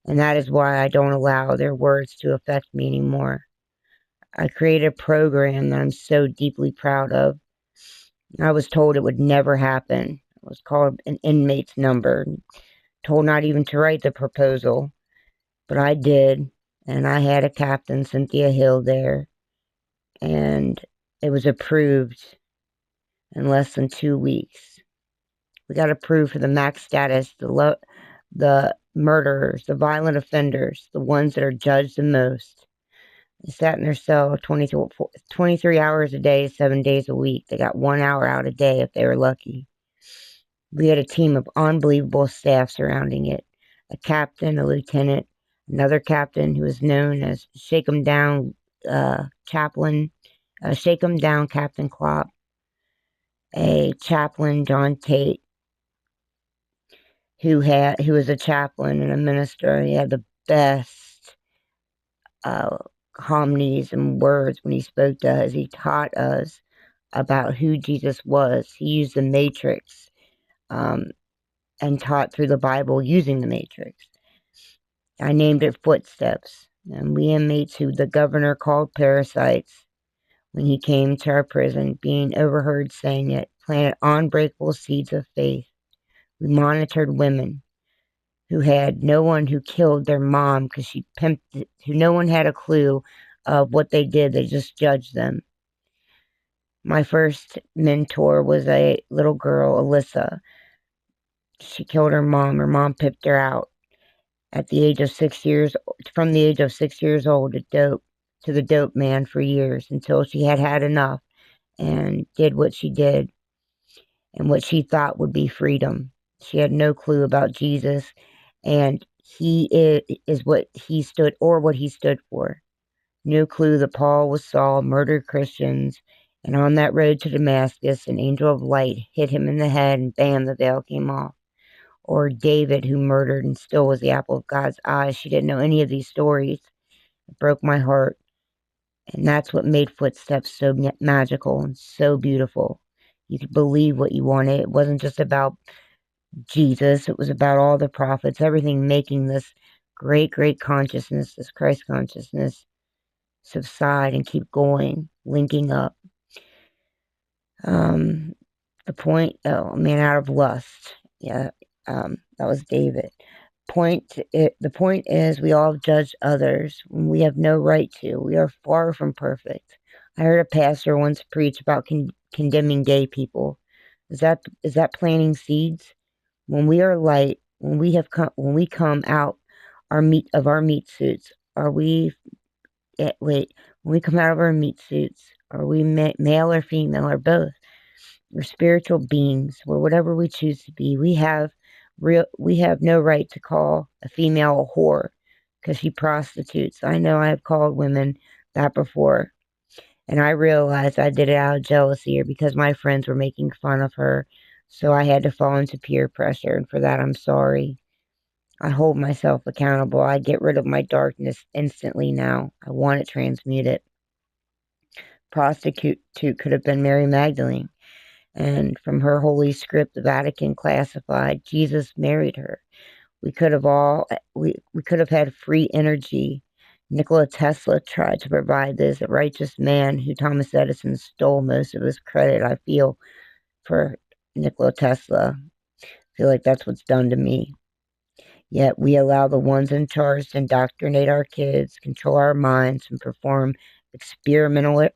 and that is why I don't allow their words to affect me anymore. I created a program that I'm so deeply proud of. I was told it would never happen. It was called an inmate's number. Told not even to write the proposal, but I did, and I had a captain, Cynthia Hill, there, and it was approved in less than 2 weeks. We got approved for the max status, the murderers, the violent offenders, the ones that are judged the most. They sat in their cell 23 hours a day, 7 days a week. They got 1 hour out a day if they were lucky. We had a team of unbelievable staff surrounding it. A captain, a lieutenant, another captain who was known as Shake 'em Down Chaplain, Shake 'em Down Captain Klopp, a chaplain, John Tate, who was a chaplain and a minister. He had the best uh, homilies and words when he spoke to us. He taught us about who Jesus was. He used the matrix and taught through the Bible using the matrix. I named it Footsteps, and we inmates who the governor called parasites when he came to our prison, being overheard saying it, planted unbreakable seeds of faith. We monitored women who had no one who killed their mom because she pimped it, who no one had a clue of what they did. They just judged them. My first mentor was a little girl, Alyssa. She killed her mom. Her mom pimped her out at the age of 6 years, from the age of 6 years old to the dope man for years until she had had enough and did what she did and what she thought would be freedom. She had no clue about Jesus, and he is what he stood for. No clue that Paul was Saul, murdered Christians, and on that road to Damascus, an angel of light hit him in the head, and bam, the veil came off. Or David, who murdered and still was the apple of God's eye. She didn't know any of these stories. It broke my heart. And that's what made Footsteps so magical and so beautiful. You could believe what you wanted. It wasn't just about Jesus. It was about all the prophets, everything making this great consciousness, this Christ consciousness, subside and keep going, linking up. The point, oh man, out of lust. Yeah, that was David. The point is, we all judge others when we have no right to. We are far from perfect. I heard a pastor once preach about condemning gay people. Is that planting seeds? When we are light, when we come out our meat suits, are we? Wait, when we come out of our meat suits, are we male or female or both? We're spiritual beings. We're whatever we choose to be. We have no right to call a female a whore because she prostitutes. I know I have called women that before, and I realized I did it out of jealousy or because my friends were making fun of her, so I had to fall into peer pressure, and for that I'm sorry. I hold myself accountable. I get rid of my darkness instantly now. I want it transmuted. Prostitute could have been Mary Magdalene. And from her holy script, the Vatican classified Jesus married her. We could have had free energy. Nikola Tesla tried to provide this, a righteous man who Thomas Edison stole most of his credit. I feel for Nikola Tesla. I feel like that's what's done to me. Yet we allow the ones in charge to indoctrinate our kids, control our minds, and perform experimental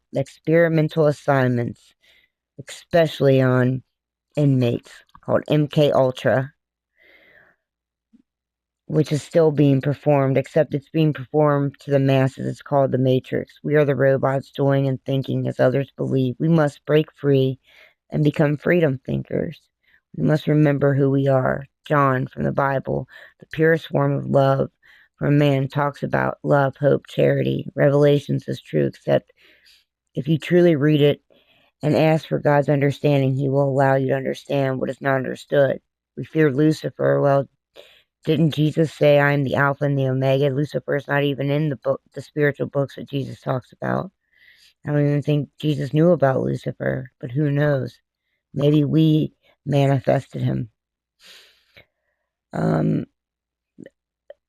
assignments, especially on inmates, called MK Ultra, which is still being performed, except it's being performed to the masses. It's called the Matrix. We are the robots doing and thinking as others believe. We must break free and become freedom thinkers. We must remember who we are. John from the Bible, the purest form of love from man, talks about love, hope, charity. Revelations is true, except if you truly read it and ask for God's understanding, he will allow you to understand what is not understood. We fear Lucifer. Well, didn't Jesus say, I am the Alpha and the Omega? Lucifer is not even in the spiritual books that Jesus talks about. I don't even think Jesus knew about Lucifer, but who knows? Maybe we manifested him. In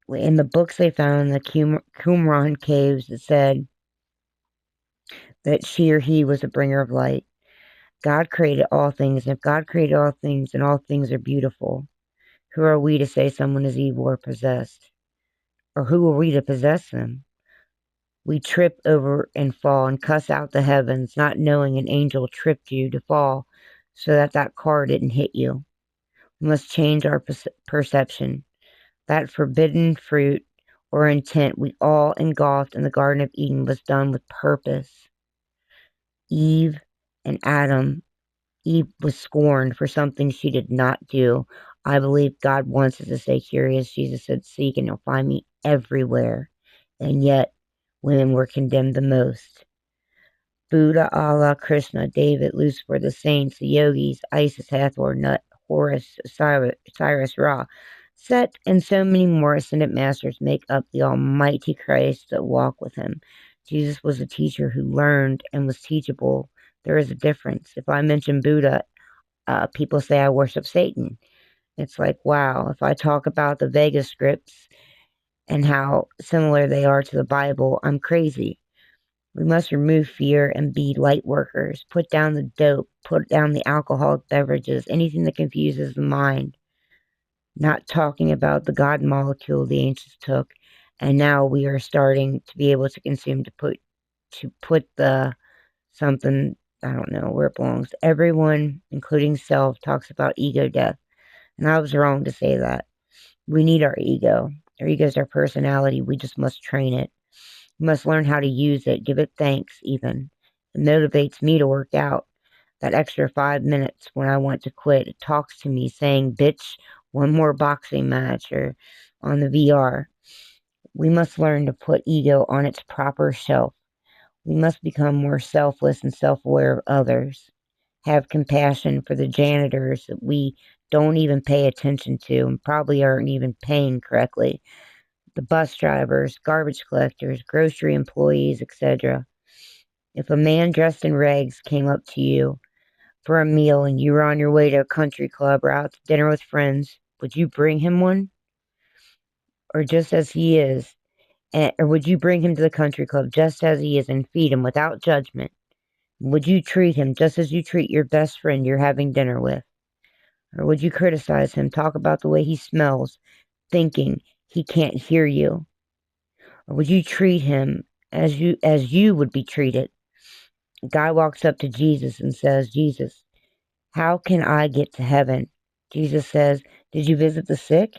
the books they found in the Qumran caves, it said that she or he was a bringer of light. God created all things, and if God created all things, and all things are beautiful, who are we to say someone is evil or possessed? Or who are we to possess them? We trip over and fall and cuss out the heavens, not knowing an angel tripped you to fall so that car didn't hit you. We must change our perception. That forbidden fruit or intent we all engulfed in the Garden of Eden was done with purpose. Eve was scorned for something she did not do. I believe God wants us to stay curious. Jesus said, seek and you'll find me everywhere. And yet, women were condemned the most. Buddha, Allah, Krishna, David, Lucifer, the saints, the yogis, Isis, Hathor, Nut, Horus, Cyrus, Ra, Set, and so many more ascended masters make up the almighty Christ that walk with him. Jesus was a teacher who learned and was teachable. There is a difference. If I mention Buddha, people say I worship Satan. It's like, wow, if I talk about the Veda scripts and how similar they are to the Bible, I'm crazy. We must remove fear and be light workers. Put down the dope, put down the alcoholic beverages, anything that confuses the mind. Not talking about the God molecule the ancients took, and now we are starting to be able to consume to put the something, I don't know where it belongs. Everyone, including self, talks about ego death. And I was wrong to say that. We need our ego. Our ego is our personality. We just must train it. We must learn how to use it, give it thanks even. It motivates me to work out. That extra 5 minutes when I want to quit, it talks to me saying, bitch, one more boxing match or on the VR. We must learn to put ego on its proper shelf. We must become more selfless and self-aware of others. Have compassion for the janitors that we don't even pay attention to and probably aren't even paying correctly. The bus drivers, garbage collectors, grocery employees, etc. If a man dressed in rags came up to you for a meal and you were on your way to a country club or out to dinner with friends, would you bring him one? or just as he is? Or would you bring him to the country club just as he is and feed him without judgment? Would you treat him just as you treat your best friend you're having dinner with? Or would you criticize him, talk about the way he smells, thinking he can't hear you? Or would you treat him as you would be treated? A guy walks up to Jesus and says, Jesus, how can I get to heaven? Jesus says, did you visit the sick?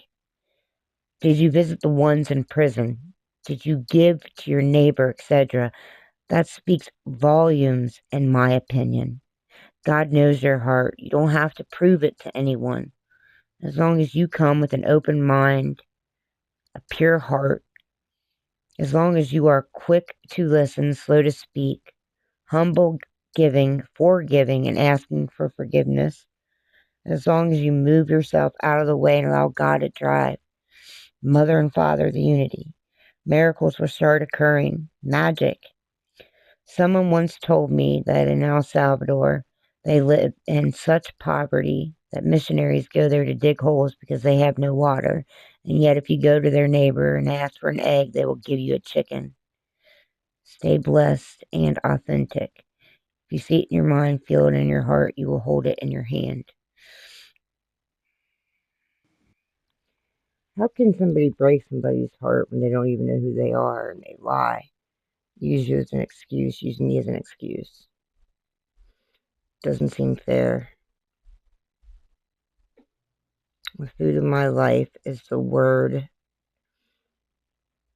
Did you visit the ones in prison? Did you give to your neighbor, etc.? That speaks volumes, in my opinion. God knows your heart. You don't have to prove it to anyone. As long as you come with an open mind, a pure heart, as long as you are quick to listen, slow to speak, humble, giving, forgiving, and asking for forgiveness, as long as you move yourself out of the way and allow God to drive, Mother and Father, the unity, miracles will start occurring. Magic. Someone once told me that in El Salvador, they live in such poverty that missionaries go there to dig holes because they have no water. And yet, if you go to their neighbor and ask for an egg, they will give you a chicken. Stay blessed and authentic. If you see it in your mind, feel it in your heart, you will hold it in your hand. How can somebody break somebody's heart when they don't even know who they are and they lie? Use you as an excuse, use me as an excuse. Doesn't seem fair. The food of my life is the word,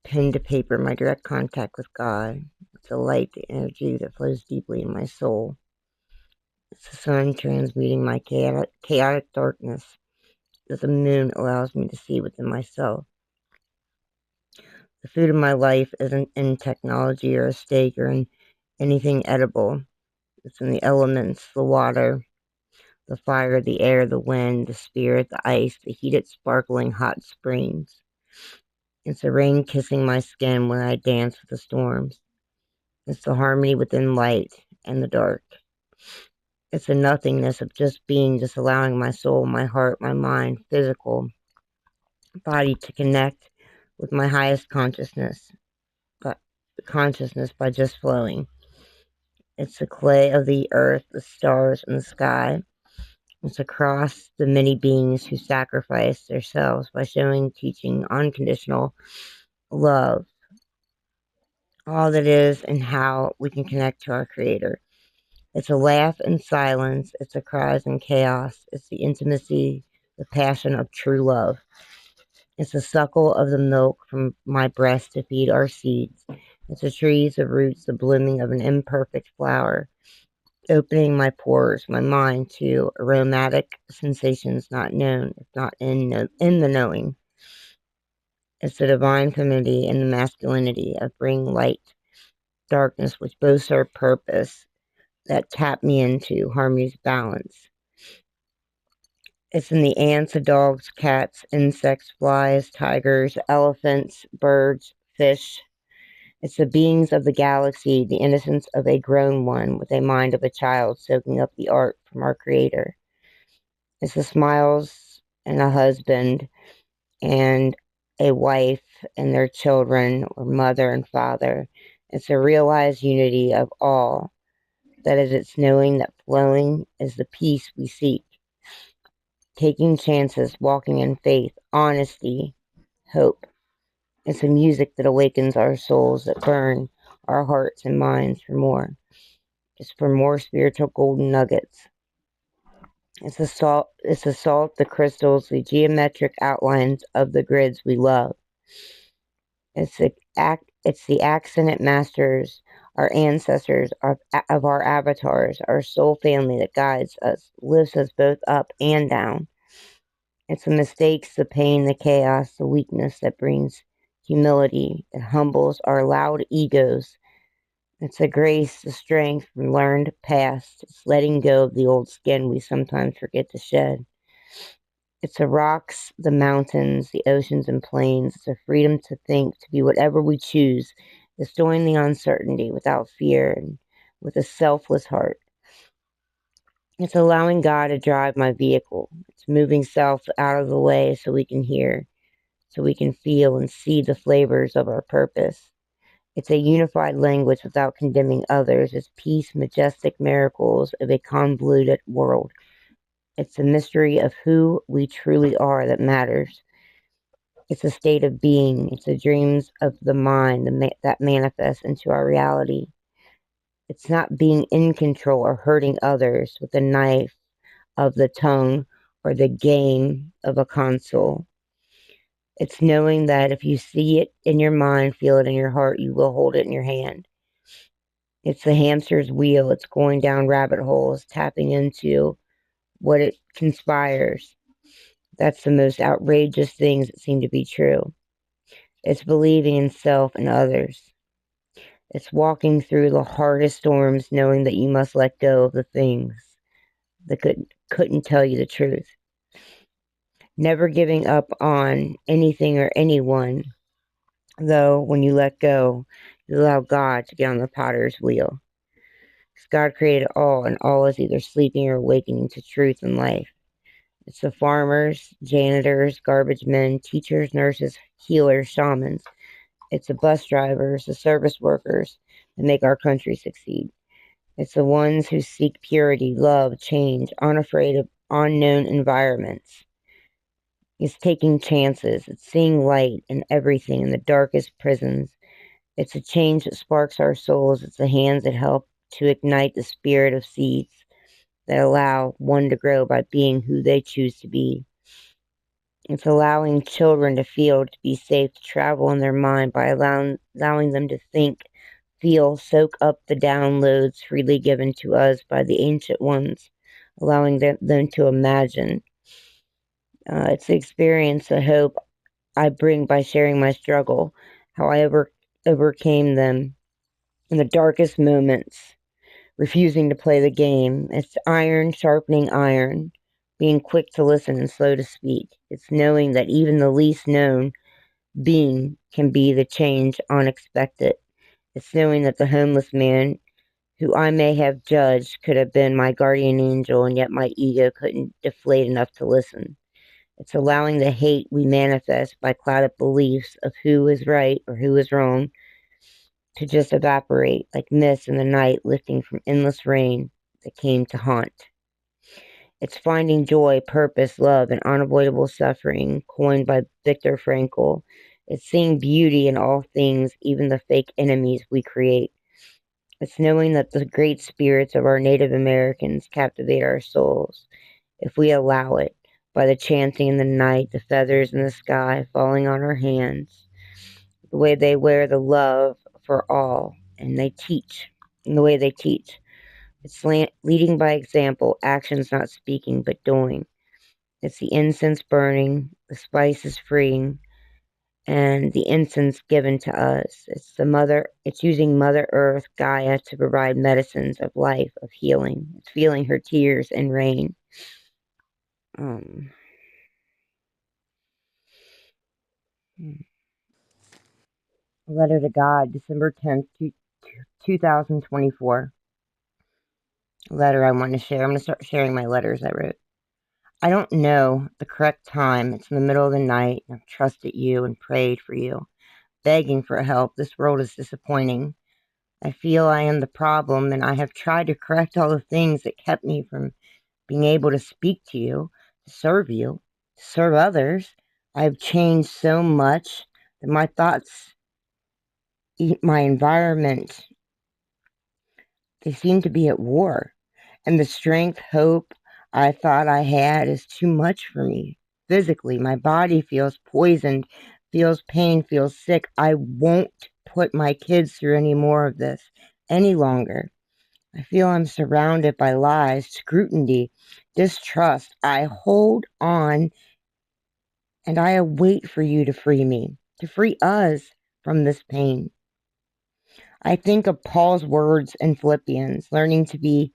pen to paper, my direct contact with God. It's the light, the energy that flows deeply in my soul. It's the sun transmuting my chaotic darkness. That the moon allows me to see within myself. The food of my life isn't in technology or a steak or in anything edible. It's in the elements, the water, the fire, the air, the wind, the spirit, the ice, the heated, sparkling hot springs. It's the rain kissing my skin when I dance with the storms. It's the harmony within light and the dark. It's the nothingness of just being, just allowing my soul, my heart, my mind, physical body to connect with my highest consciousness by just flowing. It's the clay of the earth, the stars, and the sky. It's across the many beings who sacrifice themselves by showing, teaching unconditional love, all that is, and how we can connect to our Creator. It's a laugh in silence. It's a cries in chaos. It's the intimacy, the passion of true love. It's the suckle of the milk from my breast to feed our seeds. It's the trees, the roots, the blooming of an imperfect flower, opening my pores, my mind to aromatic sensations not known, if not in the knowing. It's the divine femininity and the masculinity of bringing light, darkness, which both serve purpose, that tap me into harmony's balance. It's in the ants, the dogs, cats, insects, flies, tigers, elephants, birds, fish. It's the beings of the galaxy, the innocence of a grown one with a mind of a child soaking up the art from our Creator. It's the smiles and a husband and a wife and their children, or mother and father. It's a realized unity of all. That is, it's knowing that flowing is the peace we seek. Taking chances, walking in faith, honesty, hope. It's a music that awakens our souls, that burn our hearts and minds for more. It's for more spiritual golden nuggets. It's the salt, the crystals, the geometric outlines of the grids we love. It's the accident masters, our ancestors, of our avatars, our soul family that guides us, lifts us both up and down. It's the mistakes, the pain, the chaos, the weakness that brings humility, that humbles our loud egos. It's the grace, the strength from learned past. It's letting go of the old skin we sometimes forget to shed. It's the rocks, the mountains, the oceans and plains. It's the freedom to think, to be whatever we choose. It's doing the uncertainty without fear and with a selfless heart. It's allowing God to drive my vehicle. It's moving self out of the way so we can hear. so we can feel and see the flavors of our purpose. It's a unified language without condemning others. It's peace, majestic miracles of a convoluted world. It's the mystery of who we truly are that matters. It's a state of being. It's the dreams of the mind that manifest into our reality. It's not being in control or hurting others with the knife of the tongue or the game of a console. It's knowing that if you see it in your mind, feel it in your heart, you will hold it in your hand. It's the hamster's wheel. It's going down rabbit holes, tapping into what it conspires. That's the most outrageous things that seem to be true. It's believing in self and others. It's walking through the hardest storms, knowing that you must let go of the things that couldn't tell you the truth. Never giving up on anything or anyone, though when you let go, you allow God to get on the potter's wheel. Because God created all, and all is either sleeping or awakening to truth and life. It's the farmers, janitors, garbage men, teachers, nurses, healers, shamans. It's the bus drivers, the service workers that make our country succeed. It's the ones who seek purity, love, change, unafraid of unknown environments. It's taking chances. It's seeing light in everything in the darkest prisons. It's a change that sparks our souls. It's the hands that help to ignite the spirit of seeds that allow one to grow by being who they choose to be. It's allowing children to feel, to be safe, to travel in their mind by allowing them to think, feel, soak up the downloads freely given to us by the ancient ones, allowing them to imagine. It's the experience, the hope I bring by sharing my struggle, how I overcame them in the darkest moments, refusing to play the game. It's iron sharpening iron, being quick to listen and slow to speak. It's knowing that even the least known being can be the change unexpected. It's knowing that the homeless man who I may have judged could have been my guardian angel, and yet my ego couldn't deflate enough to listen. It's allowing the hate we manifest by clouded beliefs of who is right or who is wrong to just evaporate like mist in the night lifting from endless rain that came to haunt. It's finding joy, purpose, love, and unavoidable suffering, coined by Viktor Frankl. It's seeing beauty in all things, even the fake enemies we create. It's knowing that the great spirits of our Native Americans captivate our souls, if we allow it, by the chanting in the night, the feathers in the sky falling on our hands, the way they wear the love for all, and they teach, in the way they teach. It's leading by example, actions not speaking but doing. It's the incense burning, the spices freeing, and the incense given to us. It's using Mother Earth, Gaia, to provide medicines of life, of healing. It's feeling her tears and rain. A letter to God, December 10th, 2024. A letter I want to share. I'm going to start sharing my letters I wrote. I don't know the correct time. It's in the middle of the night. I've trusted you and prayed for you, begging for help. This world is disappointing. I feel I am the problem, and I have tried to correct all the things that kept me from being able to speak to you, to serve others. I have changed so much that my thoughts eat my environment. They seem to be at war, and the strength, hope I thought I had is too much for me. Physically, my body feels poisoned, feels pain, feels sick. I won't put my kids through any more of this any longer. I feel I'm surrounded by lies, scrutiny, distrust. I hold on and I await for you to free me, to free us from this pain. I think of Paul's words in Philippians, learning to be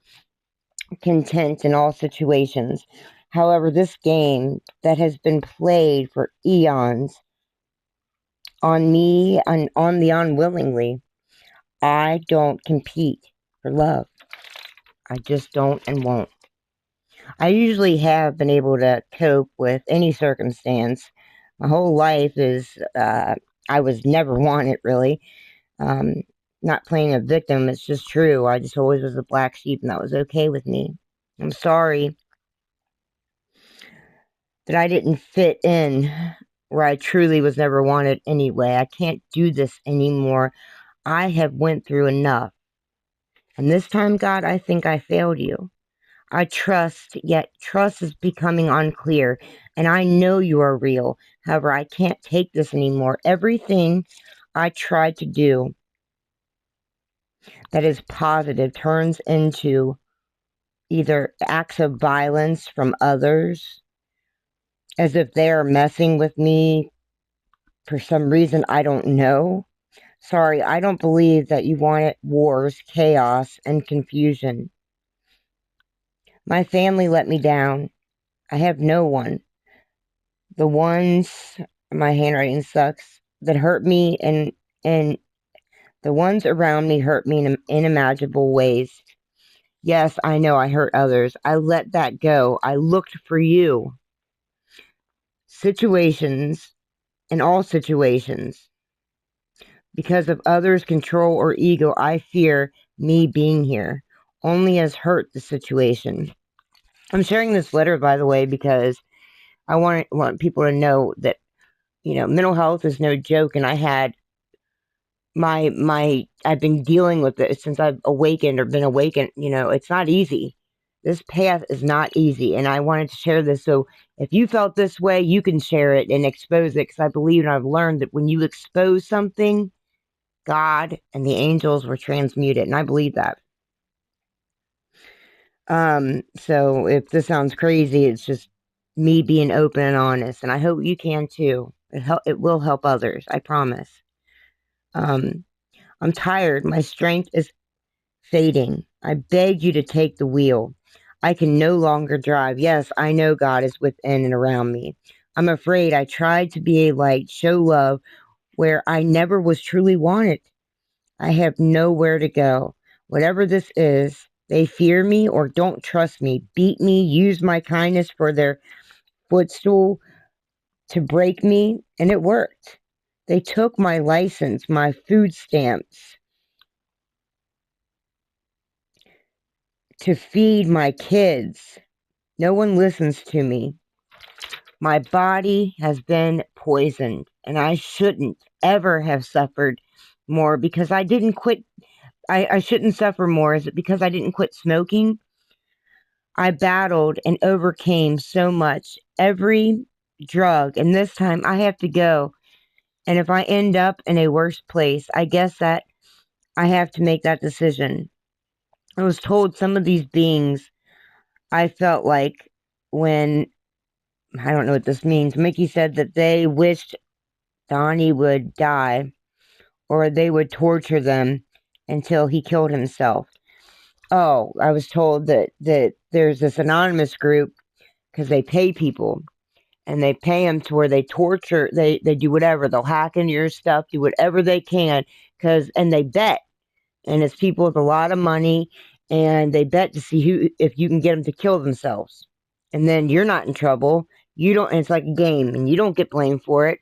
content in all situations. However, this game that has been played for eons on me and on the unwillingly, I don't compete for love. I just don't and won't. I usually have been able to cope with any circumstance, My whole life is, I was never wanted, really. Um, Not playing a victim, it's just true. I just always was a black sheep, and that was okay with me. I'm sorry that I didn't fit in where I truly was never wanted anyway. I can't do this anymore. I have went through enough. And this time, God, I think I failed you. I trust, yet trust is becoming unclear, and I know you are real. However, I can't take this anymore. Everything I tried to do that is positive turns into either acts of violence from others, as if they are messing with me for some reason I don't know. Sorry, I don't believe that you wanted wars, chaos, and confusion. My family let me down. I have no one. The ones, my handwriting sucks, that hurt me, and the ones around me hurt me in unimaginable ways. Yes, I know I hurt others. I let that go. I looked for you. Situations, in all situations, because of others' control or ego, I fear me being here only has hurt the situation. I'm sharing this letter, by the way, because I want people to know that, mental health is no joke, and I had I've been dealing with it since I've awakened or been awakened. It's not easy. This path is not easy, and I wanted to share this. So if you felt this way, you can share it and expose it, because I believe and I've learned that when you expose something, God and the angels will transmute it, and I believe that. So if this sounds crazy, it's just me being open and honest, and I hope you can too. It will help others, I promise. I'm tired. My strength is fading. I beg you to take the wheel. I can no longer drive. Yes, I know God is within and around me. I'm afraid I tried to be a light, show love where I never was truly wanted. I have nowhere to go. Whatever this is, they fear me or don't trust me, beat me, use my kindness for their footstool to break me, and it worked. They took my license, my food stamps, to feed my kids. No one listens to me. My body has been poisoned, and I shouldn't ever have suffered more because I didn't quit. I shouldn't suffer more. Is it because I didn't quit smoking? I battled and overcame so much. Every drug, and this time I have to go. And if I end up in a worse place, I guess that I have to make that decision. I was told some of these beings, I felt like when, I don't know what this means, Mickey said that they wished Donnie would die, or they would torture them until he killed himself. Oh, I was told that there's this anonymous group, because they pay people, and they pay them to where they torture, they do whatever. They'll hack into your stuff, do whatever they can, and they bet. And it's people with a lot of money, and they bet to see if you can get them to kill themselves. And then you're not in trouble. You don't, and it's like a game, and you don't get blamed for it.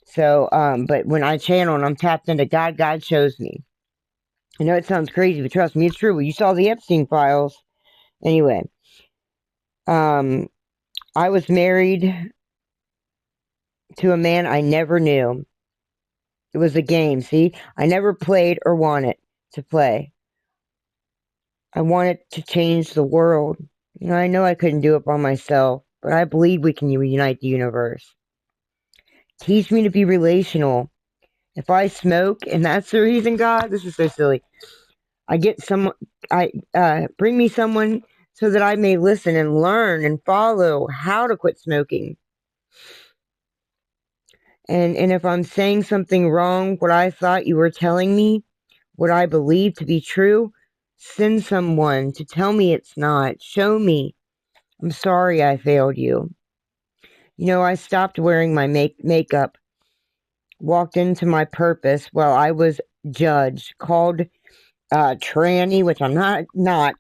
So, but when I channel and I'm tapped into God, God shows me. I know it sounds crazy, but trust me, it's true. You saw the Epstein files. Anyway, I was married to a man I never knew. It was a game, see? I never played or wanted to play. I wanted to change the world. I know I couldn't do it by myself, but I believe we can unite the universe. Teach me to be relational. If I smoke, and that's the reason, God, this is so silly. Bring me someone so that I may listen and learn and follow how to quit smoking. And if I'm saying something wrong, what I thought you were telling me, what I believe to be true, send someone to tell me it's not. Show me. I'm sorry I failed you. I stopped wearing my makeup, walked into my purpose while I was judged, called tranny, which I'm not,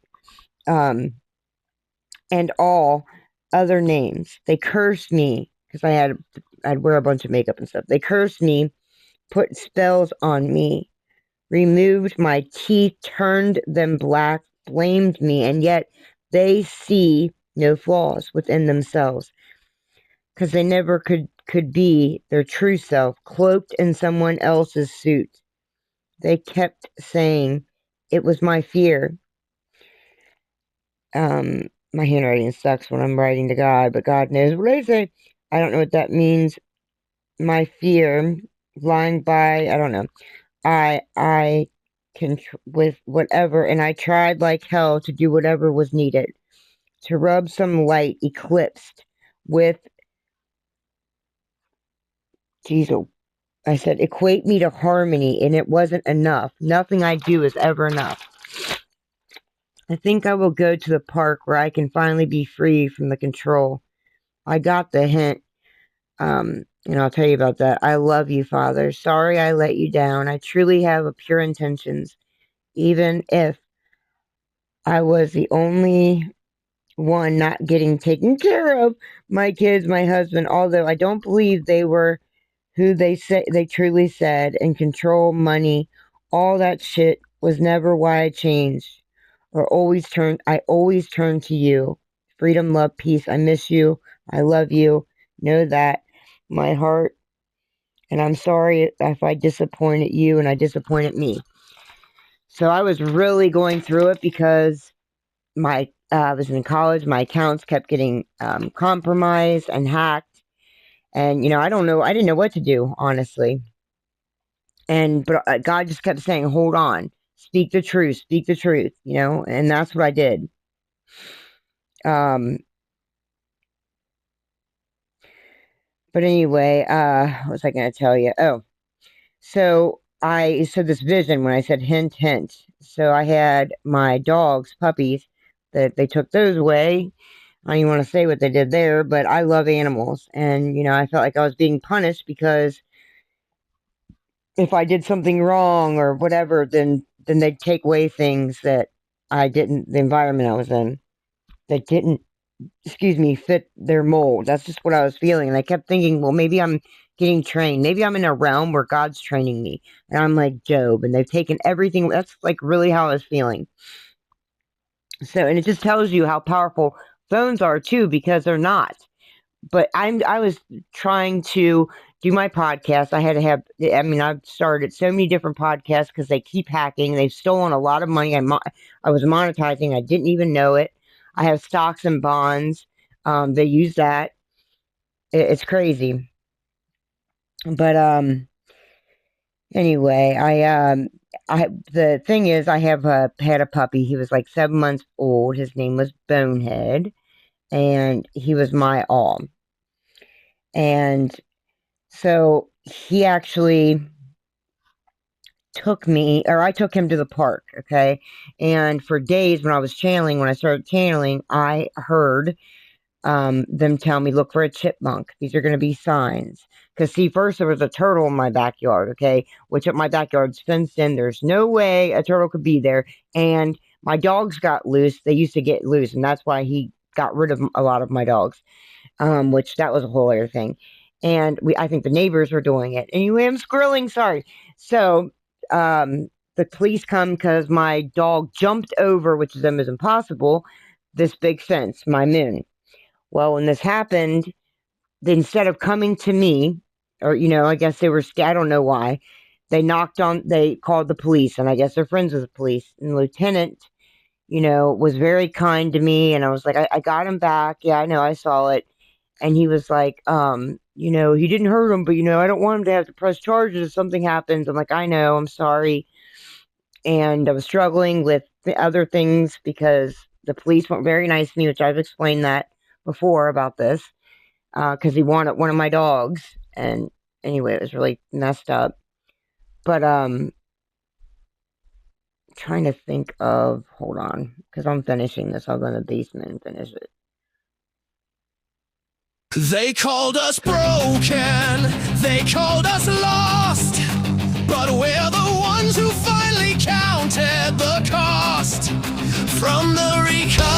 and all other names. They cursed me because I had I'd wear a bunch of makeup and stuff. They cursed me, put spells on me, removed my teeth, turned them black, blamed me, and yet they see no flaws within themselves because they never could be their true self, cloaked in someone else's suit. They kept saying it was my fear. My handwriting sucks when I'm writing to God, but God knows what I say. I don't know what that means. My fear, lying by, I don't know. I can, with whatever, and I tried like hell to do whatever was needed. To rub some light eclipsed with, Jesus, I said, equate me to harmony, and it wasn't enough. Nothing I do is ever enough. I think I will go to the park where I can finally be free from the control. I got the hint. And I'll tell you about that. I love you, Father. Sorry I let you down. I truly have pure intentions. Even if I was the only one not getting taken care of, my kids, my husband, although I don't believe they were who they truly said, and control, money, all that shit was never why I changed. I always turn to you. Freedom, love, peace. I miss you. I love you. Know that. My heart. And I'm sorry if I disappointed you and I disappointed me. So I was really going through it because I was in college. My accounts kept getting compromised and hacked. And, I don't know. I didn't know what to do, honestly. But God just kept saying, hold on, speak the truth, and that's what I did. But anyway, what was I going to tell you? Oh, so I said this vision when I said hint, hint. So I had my dogs, puppies, that they took those away. I don't even want to say what they did there, but I love animals. And, I felt like I was being punished because if I did something wrong or whatever, then they'd take away things that the environment I was in, that didn't, fit their mold. That's just what I was feeling. And I kept thinking, well, maybe I'm getting trained. Maybe I'm in a realm where God's training me. And I'm like Job, and they've taken everything. That's like really how I was feeling. So, and it just tells you how powerful phones are too, because they're not. But I was trying to do my podcast. I've started so many different podcasts because they keep hacking. They've stolen a lot of money. I was monetizing. I didn't even know it. I have stocks and bonds. They use that. It's crazy. But anyway, the thing is, I have had a puppy. He was like 7 months old. His name was Bonehead, and he was my all. And so he actually I took him to the park, okay? And for days when I started channeling, I heard them tell me, look for a chipmunk. These are going to be signs. Because, see, first there was a turtle in my backyard, okay? Which my backyard's fenced in. There's no way a turtle could be there. And my dogs got loose. They used to get loose, and that's why he got rid of a lot of my dogs, which that was a whole other thing. And I think the neighbors were doing it. Anyway, I'm squirreling, sorry. So, the police come because my dog jumped over, which to them is impossible, this big fence, my moon. Well, when this happened, instead of coming to me, or, I guess they were, I don't know why, they called the police, and I guess they're friends with the police. And the lieutenant, was very kind to me, and I was like, I got him back. Yeah, I know, I saw it. And he was like, he didn't hurt him, but, I don't want him to have to press charges if something happens. I'm like, I know, I'm sorry. And I was struggling with the other things because the police weren't very nice to me, which I've explained that before about this, because he wanted one of my dogs. And anyway, it was really messed up. But trying to think of, hold on, because I'm finishing this. I'll go in the basement and finish it. They called us broken, they called us lost, but we're the ones who finally counted the cost. From the recovery